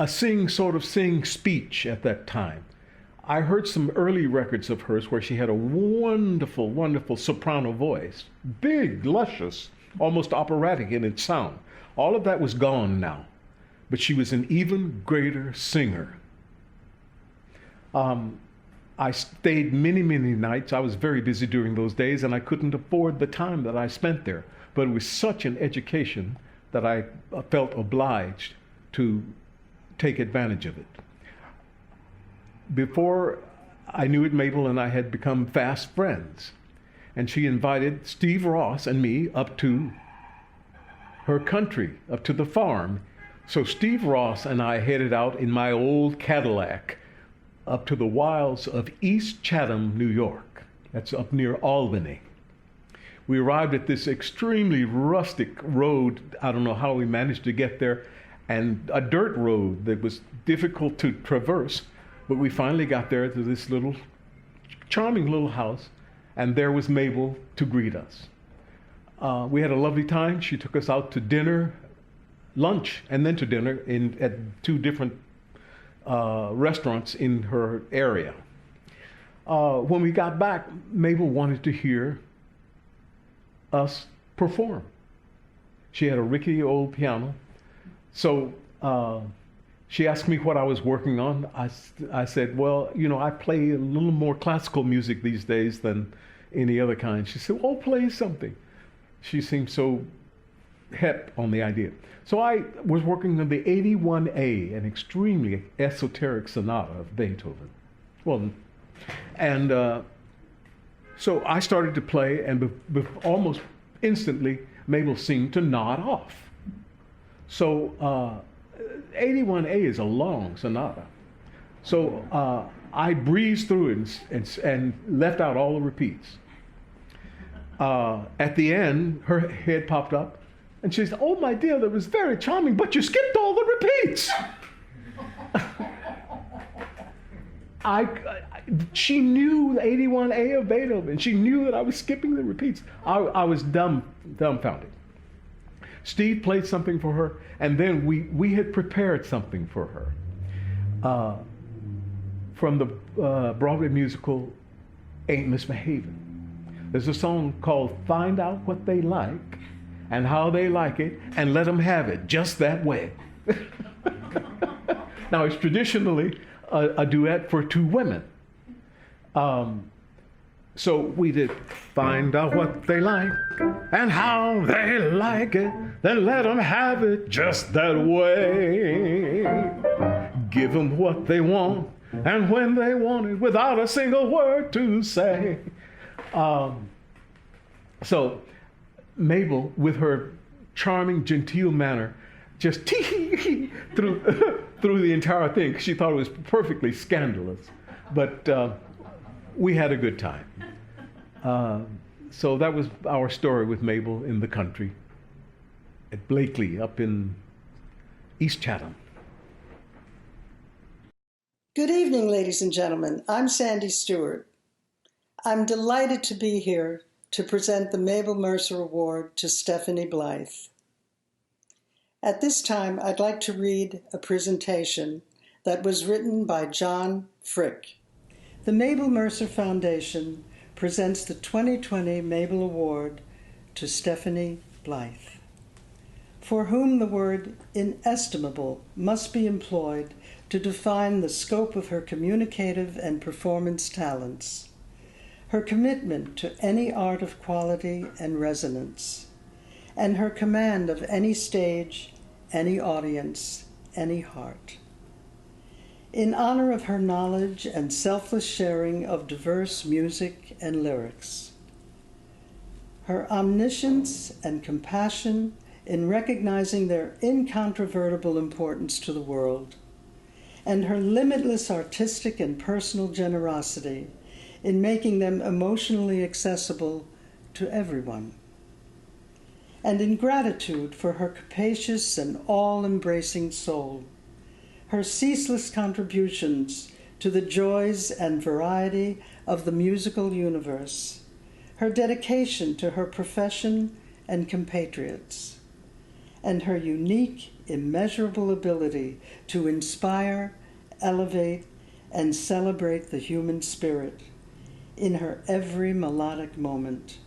Sort of sing speech at that time. I heard some early records of hers where she had a wonderful, wonderful soprano voice, big, luscious, almost operatic in its sound. All of that was gone now, but she was an even greater singer. I stayed many, many nights. I was very busy during those days, and I couldn't afford the time that I spent there. But it was such an education that I felt obliged to take advantage of it. Before I knew it, Mabel and I had become fast friends, and she invited Steve Ross and me up to her country, up to the farm. So Steve Ross and I headed out in my old Cadillac up to the wilds of East Chatham, New York. That's up near Albany. We arrived at this extremely rustic road. I don't know how we managed to get there, and a dirt road that was difficult to traverse. But we finally got there to this little, charming little house, and there was Mabel to greet us. We had a lovely time. She took us out to dinner, lunch, and then to dinner at two different restaurants in her area. When we got back, Mabel wanted to hear us perform. She had a rickety old piano. So she asked me what I was working on. I said, well, you know, I play a little more classical music these days than any other kind. She said, oh, play something. She seemed so hep on the idea. So I was working on the 81A, an extremely esoteric sonata of Beethoven. Well, and so I started to play, and almost instantly, Mabel seemed to nod off. So 81A is a long sonata. So I breezed through it and left out all the repeats. At the end, her head popped up, and she said, oh, my dear, that was very charming, but you skipped all the repeats. She knew the 81A of Beethoven. She knew that I was skipping the repeats. I was dumbfounded. Steve played something for her, and then we had prepared something for her from the Broadway musical Ain't Misbehavin'. There's a song called Find Out What They Like and How They Like It and Let Them Have It Just That Way. Now, it's traditionally a duet for two women. So we did find out what they like and how they like it, then let them have it just that way. Give them what they want and when they want it without a single word to say. So Mabel, with her charming, genteel manner, just through the entire thing. She thought it was perfectly scandalous, but we had a good time. So that was our story with Mabel in the country at Blakely up in East Chatham. Good evening, ladies and gentlemen. I'm Sandy Stewart. I'm delighted to be here to present the Mabel Mercer Award to Stephanie Blythe. At this time, I'd like to read a presentation that was written by John Frick. The Mabel Mercer Foundation presents the 2020 Mabel Award to Stephanie Blythe, for whom the word inestimable must be employed to define the scope of her communicative and performance talents, her commitment to any art of quality and resonance, and her command of any stage, any audience, any heart. In honor of her knowledge and selfless sharing of diverse music and lyrics, her omniscience and compassion in recognizing their incontrovertible importance to the world, and her limitless artistic and personal generosity in making them emotionally accessible to everyone, and in gratitude for her capacious and all-embracing soul, her ceaseless contributions to the joys and variety of the musical universe, her dedication to her profession and compatriots, and her unique, immeasurable ability to inspire, elevate, and celebrate the human spirit in her every melodic moment.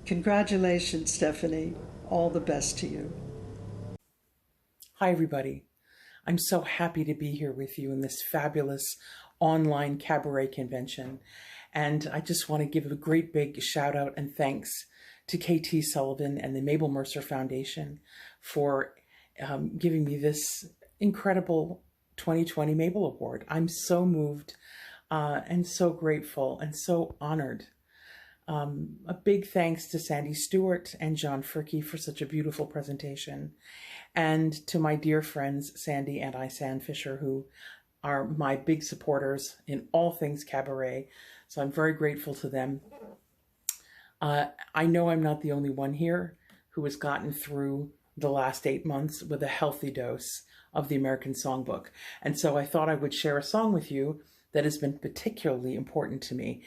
Congratulations, Stephanie. All the best to you. Hi, everybody. I'm so happy to be here with you in this fabulous online cabaret convention. And I just want to give a great big shout out and thanks to KT Sullivan and the Mabel Mercer Foundation for giving me this incredible 2020 Mabel Award. I'm so moved and so grateful and so honored. A big thanks to Sandy Stewart and John Furkey for such a beautiful presentation, and to my dear friends Sandy and Isan Fisher, who are my big supporters in all things cabaret. So I'm very grateful to them. I know I'm not the only one here who has gotten through the last 8 months with a healthy dose of the American Songbook. And so I thought I would share a song with you that has been particularly important to me.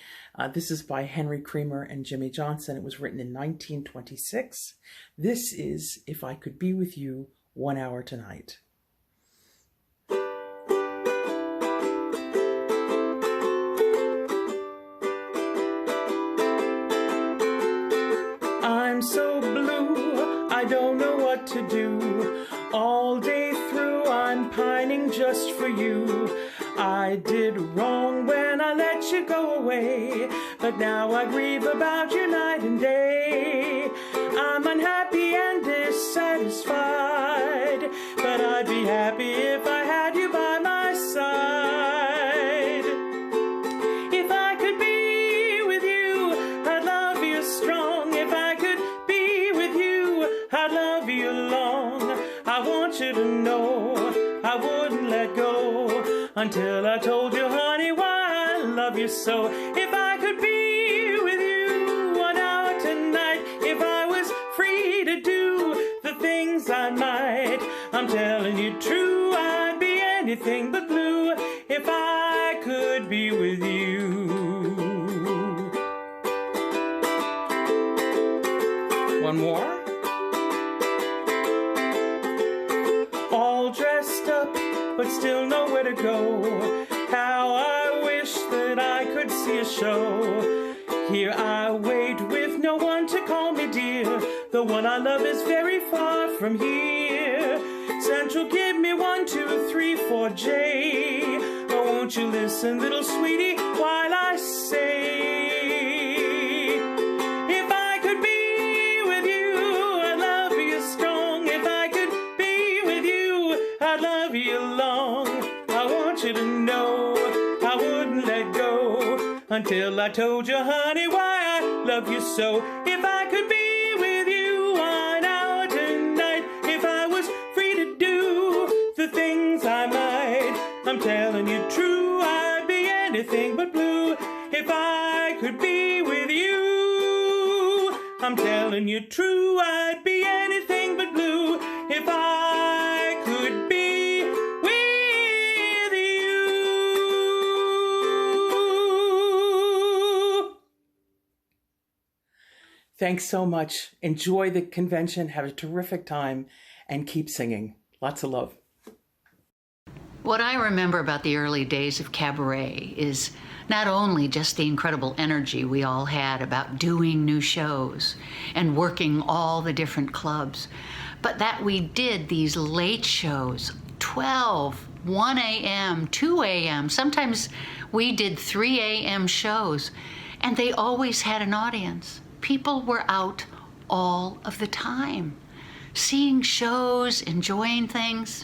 This is by Henry Creamer and Jimmy Johnson. It was written in 1926. This is If I Could Be With You 1 Hour Tonight. I'm so blue, I don't know what to do. All day through I'm pining just for you. I did wrong when I let you go away, but now I grieve about you night and day. I'm unhappy and dissatisfied, but I'd be happy if I had you by my side. If I could be with you, I'd love you strong. If I could be with you, I'd love you long. I want you to know I wouldn't let go until I told you, honey, why I love you so. If I could be with you 1 hour tonight, if I was free to do the things I might, I'm telling you true, I'd be anything but blue if I could be with you. One more. All dressed up, but still nowhere to go. How I wish that I could see a show. Here I wait with no one to call me dear. The one I love is very far from here. Central, give me 1, 2, 3, 4 J. Oh, won't you listen, little sweetie, while I say, if I could be with you, I'd love you strong. If I could be with you, I'd love you long. I want you to know I wouldn't let go until I told you, honey, why I love you so. If I could be with you 1 hour tonight, if I was free to do the things I might, I'm telling you true, I'd be anything but blue if I could be with you. I'm telling you true, I'd be anything but blue if I could be with you. Thanks so much. Enjoy the convention, have a terrific time, and keep singing. Lots of love. What I remember about the early days of cabaret is not only just the incredible energy we all had about doing new shows and working all the different clubs, but that we did these late shows, 12, 1 a.m., 2 a.m., sometimes we did 3 a.m. shows, and they always had an audience. People were out all of the time, seeing shows, enjoying things,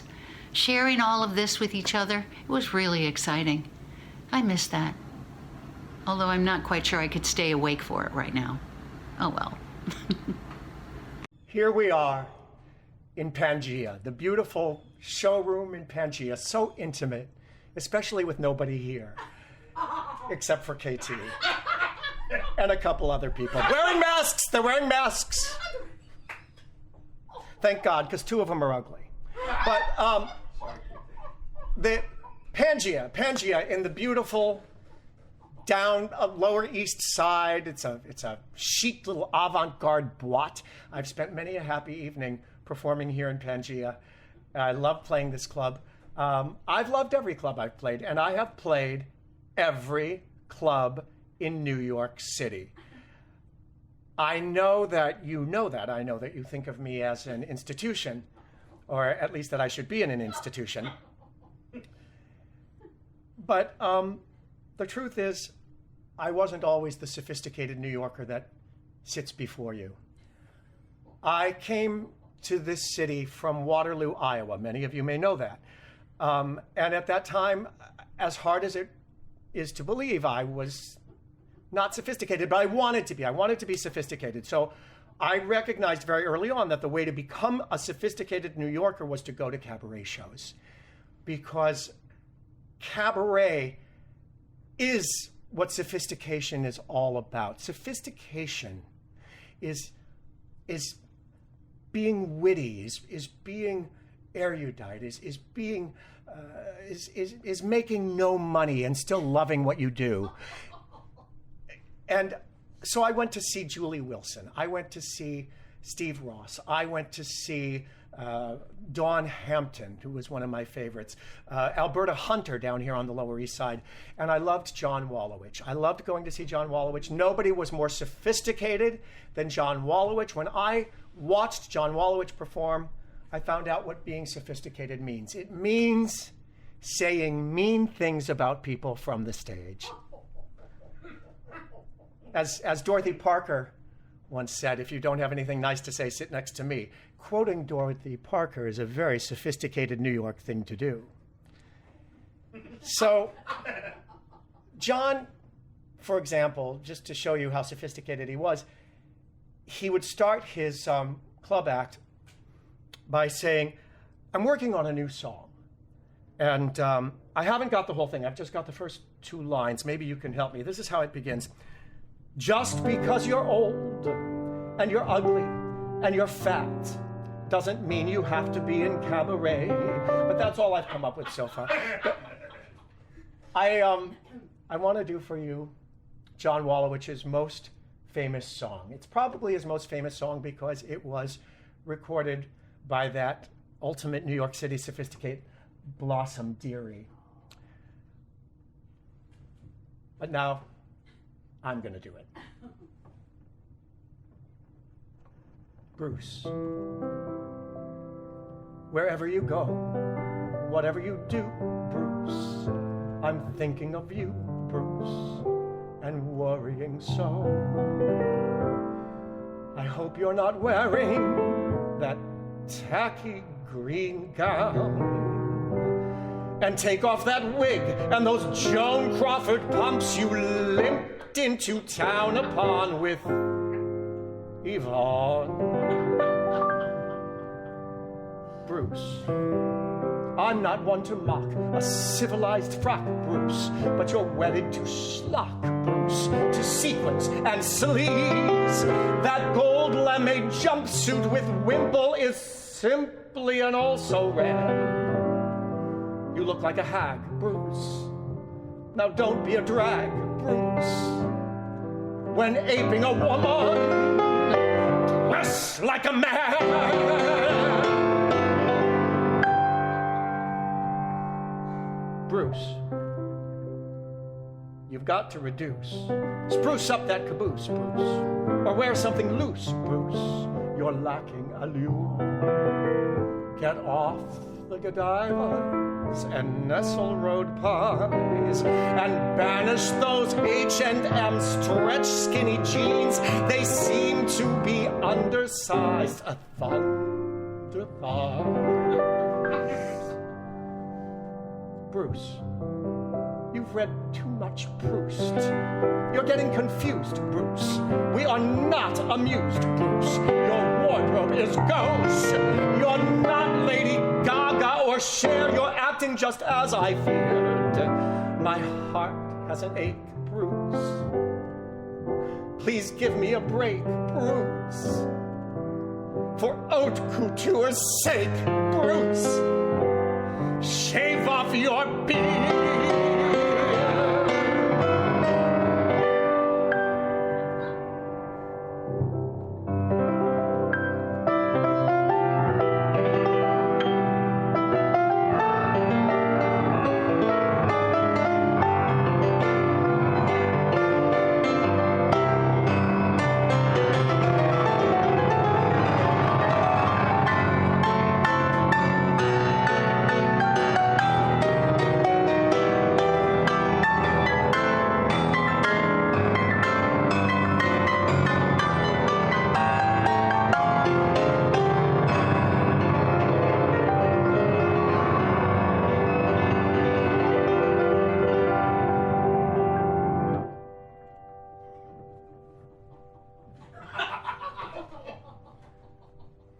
sharing all of this with each other. It was really exciting. I miss that. Although I'm not quite sure I could stay awake for it right now. Oh well. Here we are in Pangea, the beautiful showroom in Pangea, so intimate, especially with nobody here, except for KT and a couple other people. Wearing masks! They're wearing masks! Thank God, because 2 of them are ugly. But the Pangea in the beautiful down Lower East Side. It's a chic little avant-garde boîte. I've spent many a happy evening performing here in Pangea. I love playing this club. I've loved every club I've played, and I have played every club in New York City. I know that you know that. I know that you think of me as an institution, or at least that I should be in an institution. But the truth is, I wasn't always the sophisticated New Yorker that sits before you. I came to this city from Waterloo, Iowa. Many of you may know that. And at that time, as hard as it is to believe, I was not sophisticated, but I wanted to be. I wanted to be sophisticated. So I recognized very early on that the way to become a sophisticated New Yorker was to go to cabaret shows, because cabaret is what sophistication is all about. Sophistication is being witty, is being erudite, is being is making no money and still loving what you do. And so I went to see Julie Wilson. I went to see Steve Ross. I went to see Dawn Hampton, who was one of my favorites, Alberta Hunter down here on the Lower East Side, and I loved John Wallowich. I loved going to see John Wallowich. Nobody was more sophisticated than John Wallowich. When I watched John Wallowich perform, I found out what being sophisticated means. It means saying mean things about people from the stage. As Dorothy Parker once said, if you don't have anything nice to say, sit next to me. Quoting Dorothy Parker is a very sophisticated New York thing to do. So, John, for example, just to show you how sophisticated he was, he would start his club act by saying, I'm working on a new song. And I haven't got the whole thing. I've just got the first 2 lines. Maybe you can help me. This is how it begins. Just because you're old and you're ugly and you're fat doesn't mean you have to be in cabaret. But that's all I've come up with so far. But I want to do for you John Wallowich's most famous song. It's probably his most famous song because it was recorded by that ultimate New York City sophisticated Blossom Dearie. But now I'm going to do it. Bruce, wherever you go, whatever you do, Bruce, I'm thinking of you, Bruce, and worrying so. I hope you're not wearing that tacky green gown, and take off that wig and those Joan Crawford pumps you limped into town upon with Yvonne. Bruce, I'm not one to mock a civilized frock, Bruce, but you're wedded to schlock, Bruce, to sequins and sleeves. That gold lame jumpsuit with wimple is simply and also red. You look like a hag, Bruce. Now don't be a drag, Bruce. When aping a woman, dress like a man. Bruce, you've got to reduce. Spruce up that caboose, Bruce. Or wear something loose, Bruce. You're lacking allure. Get off the Godivas and Nestle Road pies and banish those H&M stretch skinny jeans. They seem to be undersized. A thunder thighs. Bruce, you've read too much Proust. You're getting confused, Bruce. We are not amused, Bruce. Your wardrobe is gauche. You're not Lady Gaga or Cher. You're acting just as I feared. My heart has an ache, Bruce. Please give me a break, Bruce. For haute couture's sake, Bruce. Shave off your beard.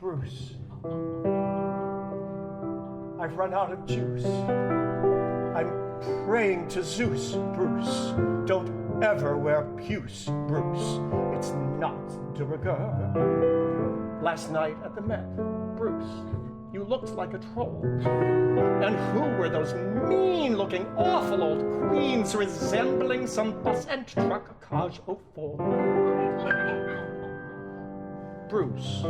Bruce, I've run out of juice. I'm praying to Zeus, Bruce. Don't ever wear puce, Bruce. It's not de rigueur. Last night at the Met, Bruce, you looked like a troll. And who were those mean-looking, awful old queens resembling some bus and truck cage au fond? Bruce,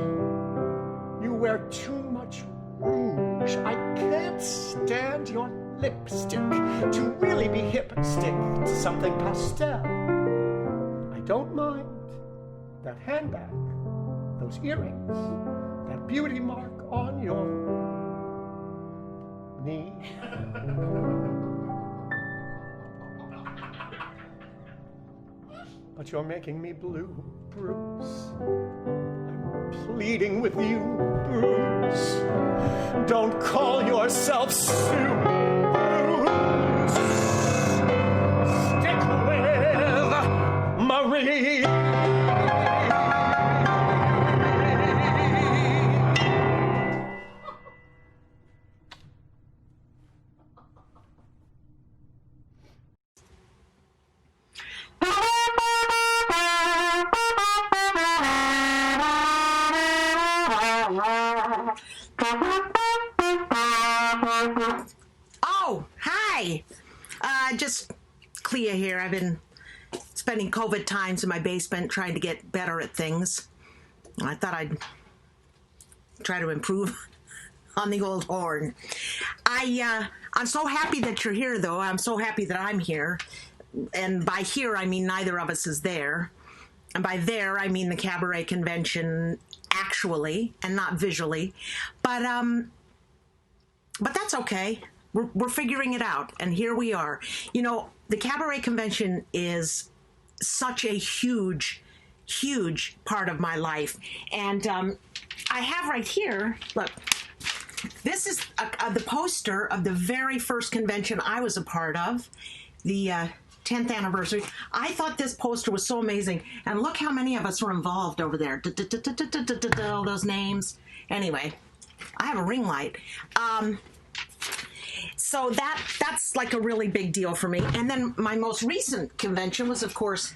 you wear too much rouge. I can't stand your lipstick. To really be hip, stick to something pastel. I don't mind that handbag, those earrings, that beauty mark on your knee. But you're making me blue, Bruce. Pleading with you, Bruce. Don't call yourself Sue, Bruce. Stick with Marie. Oh, hi. Just Clea here. I've been spending COVID times in my basement trying to get better at things. I thought I'd try to improve on the old horn. I'm so happy that you're here, though. I'm so happy that I'm here. And by here, I mean neither of us is there. And by there, I mean the Cabaret convention actually and not visually. But that's okay. We're figuring it out, and here we are. You know, the Cabaret convention is such a huge, huge part of my life. And I have right here, look, this is the poster of the very first convention I was a part of, the 10th anniversary. I thought this poster was so amazing, and look how many of us were involved over there. All those names. Anyway, I have a ring light. So that's like a really big deal for me. And then my most recent convention was, of course,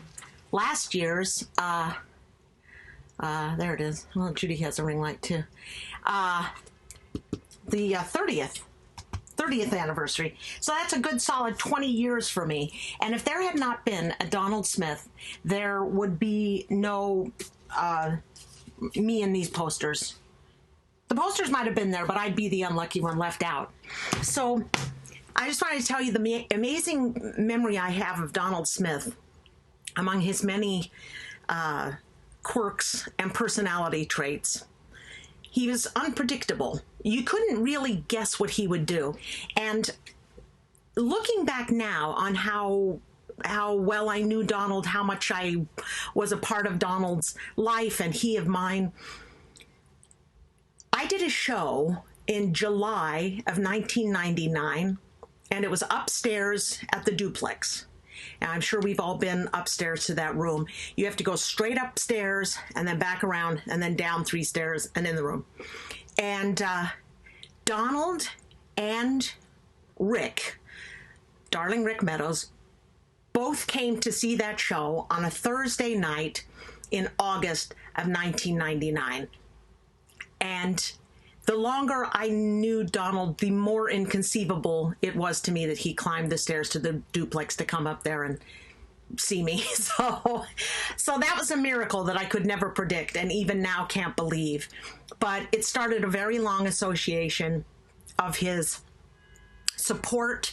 last year's. There it is. Well, Judy has a ring light too. The 30th anniversary. So that's a good solid 20 years for me. And if there had not been a Donald Smith, there would be no me in these posters. The posters might have been there, but I'd be the unlucky one left out. So I just wanted to tell you the amazing memory I have of Donald Smith. Among his many quirks and personality traits, he was unpredictable. You couldn't really guess what he would do. And looking back now on how well I knew Donald, how much I was a part of Donald's life and he of mine, I did a show in July of 1999, and it was upstairs at the duplex. And I'm sure we've all been upstairs to that room. You have to go straight upstairs and then back around and then down 3 stairs and in the room. And Donald and Rick, darling Rick Meadows, both came to see that show on a Thursday night in August of 1999. And the longer I knew Donald, the more inconceivable it was to me that he climbed the stairs to the duplex to come up there and see me. So that was a miracle that I could never predict, and even now can't believe. But it started a very long association of his support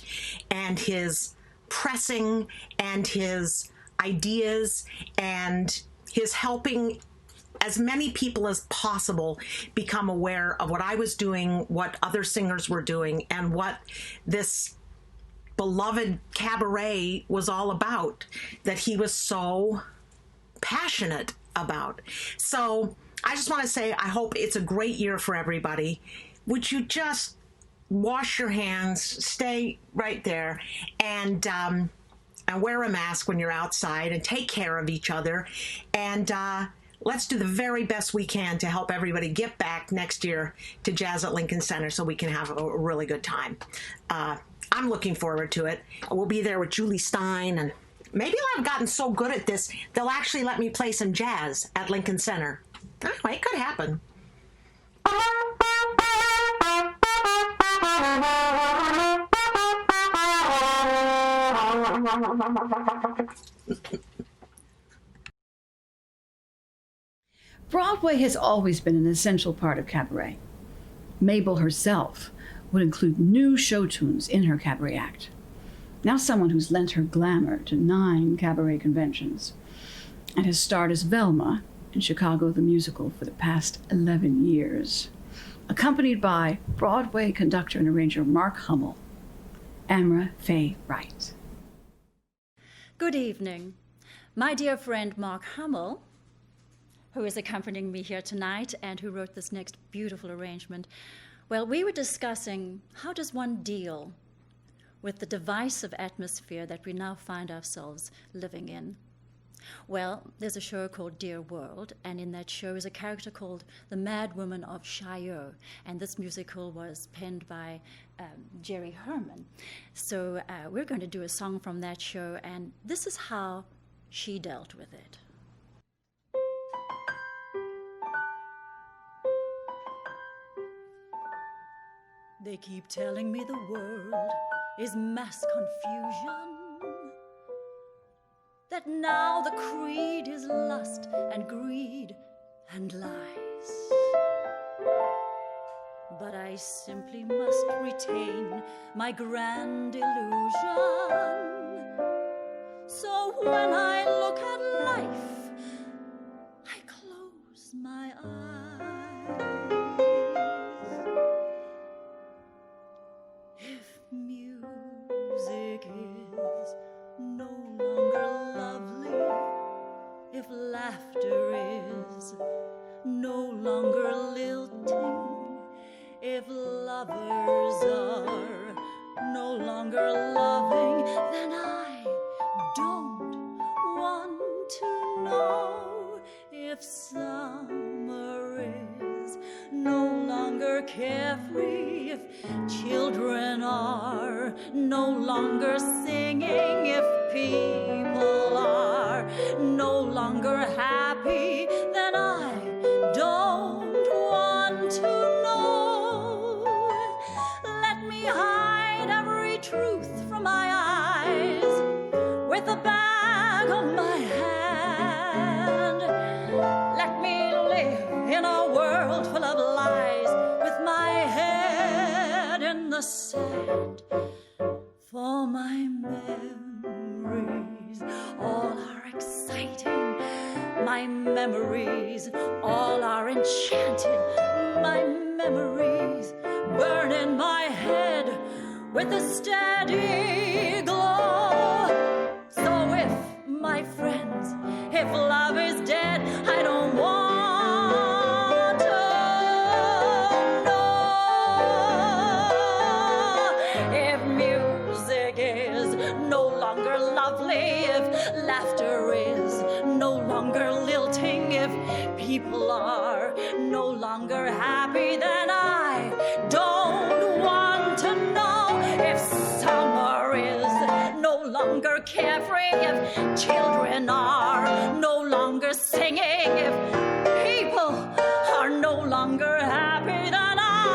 and his pressing and his ideas and his helping as many people as possible become aware of what I was doing, what other singers were doing, and what this beloved cabaret was all about, that he was so passionate about. So I just want to say, I hope it's a great year for everybody. Would you just wash your hands, stay right there, and wear a mask when you're outside, and take care of each other, and let's do the very best we can to help everybody get back next year to Jazz at Lincoln Center so we can have a really good time. I'm looking forward to it. We'll be there with Julie Stein, and maybe I've gotten so good at this, they'll actually let me play some jazz at Lincoln Center. Anyway, it could happen. Broadway has always been an essential part of cabaret. Mabel herself would include new show tunes in her cabaret act. Now someone who's lent her glamour to 9 cabaret conventions and has starred as Velma in Chicago the Musical for the past 11 years, accompanied by Broadway conductor and arranger Mark Hummel, Amra Faye Wright. Good evening. My dear friend Mark Hummel, who is accompanying me here tonight and who wrote this next beautiful arrangement, well, we were discussing how does one deal with the divisive atmosphere that we now find ourselves living in. Well, there's a show called Dear World, and in that show is a character called the Mad Woman of Chaillot, and this musical was penned by Jerry Herman. So we're going to do a song from that show, and this is how she dealt with it. They keep telling me the world is mass confusion, that now the creed is lust and greed and lies. But I simply must retain my grand illusion. So when I look at life, I close my eyes. If music is no longer lovely, if laughter is no longer lilting, if lovers are no longer loving, then I don't want to know. If summer is no longer carefree, if children are no longer singing, if people are no longer happy, then I don't want to know. Let me hide every truth from my eyes with a bag on my hand. Let me live in a world full of lies with my head in the sand. For my memories all are exciting, my memories all are enchanting, my memories burn in my head with a steady glow. So if, my friends, if love is dead, I don't want to know. If music is no longer lovely, if laughter is no longer lilting, if people are no longer happy, then I don't want to know. If summer is no longer carefree, if children are no longer singing, if people are no longer happy, then I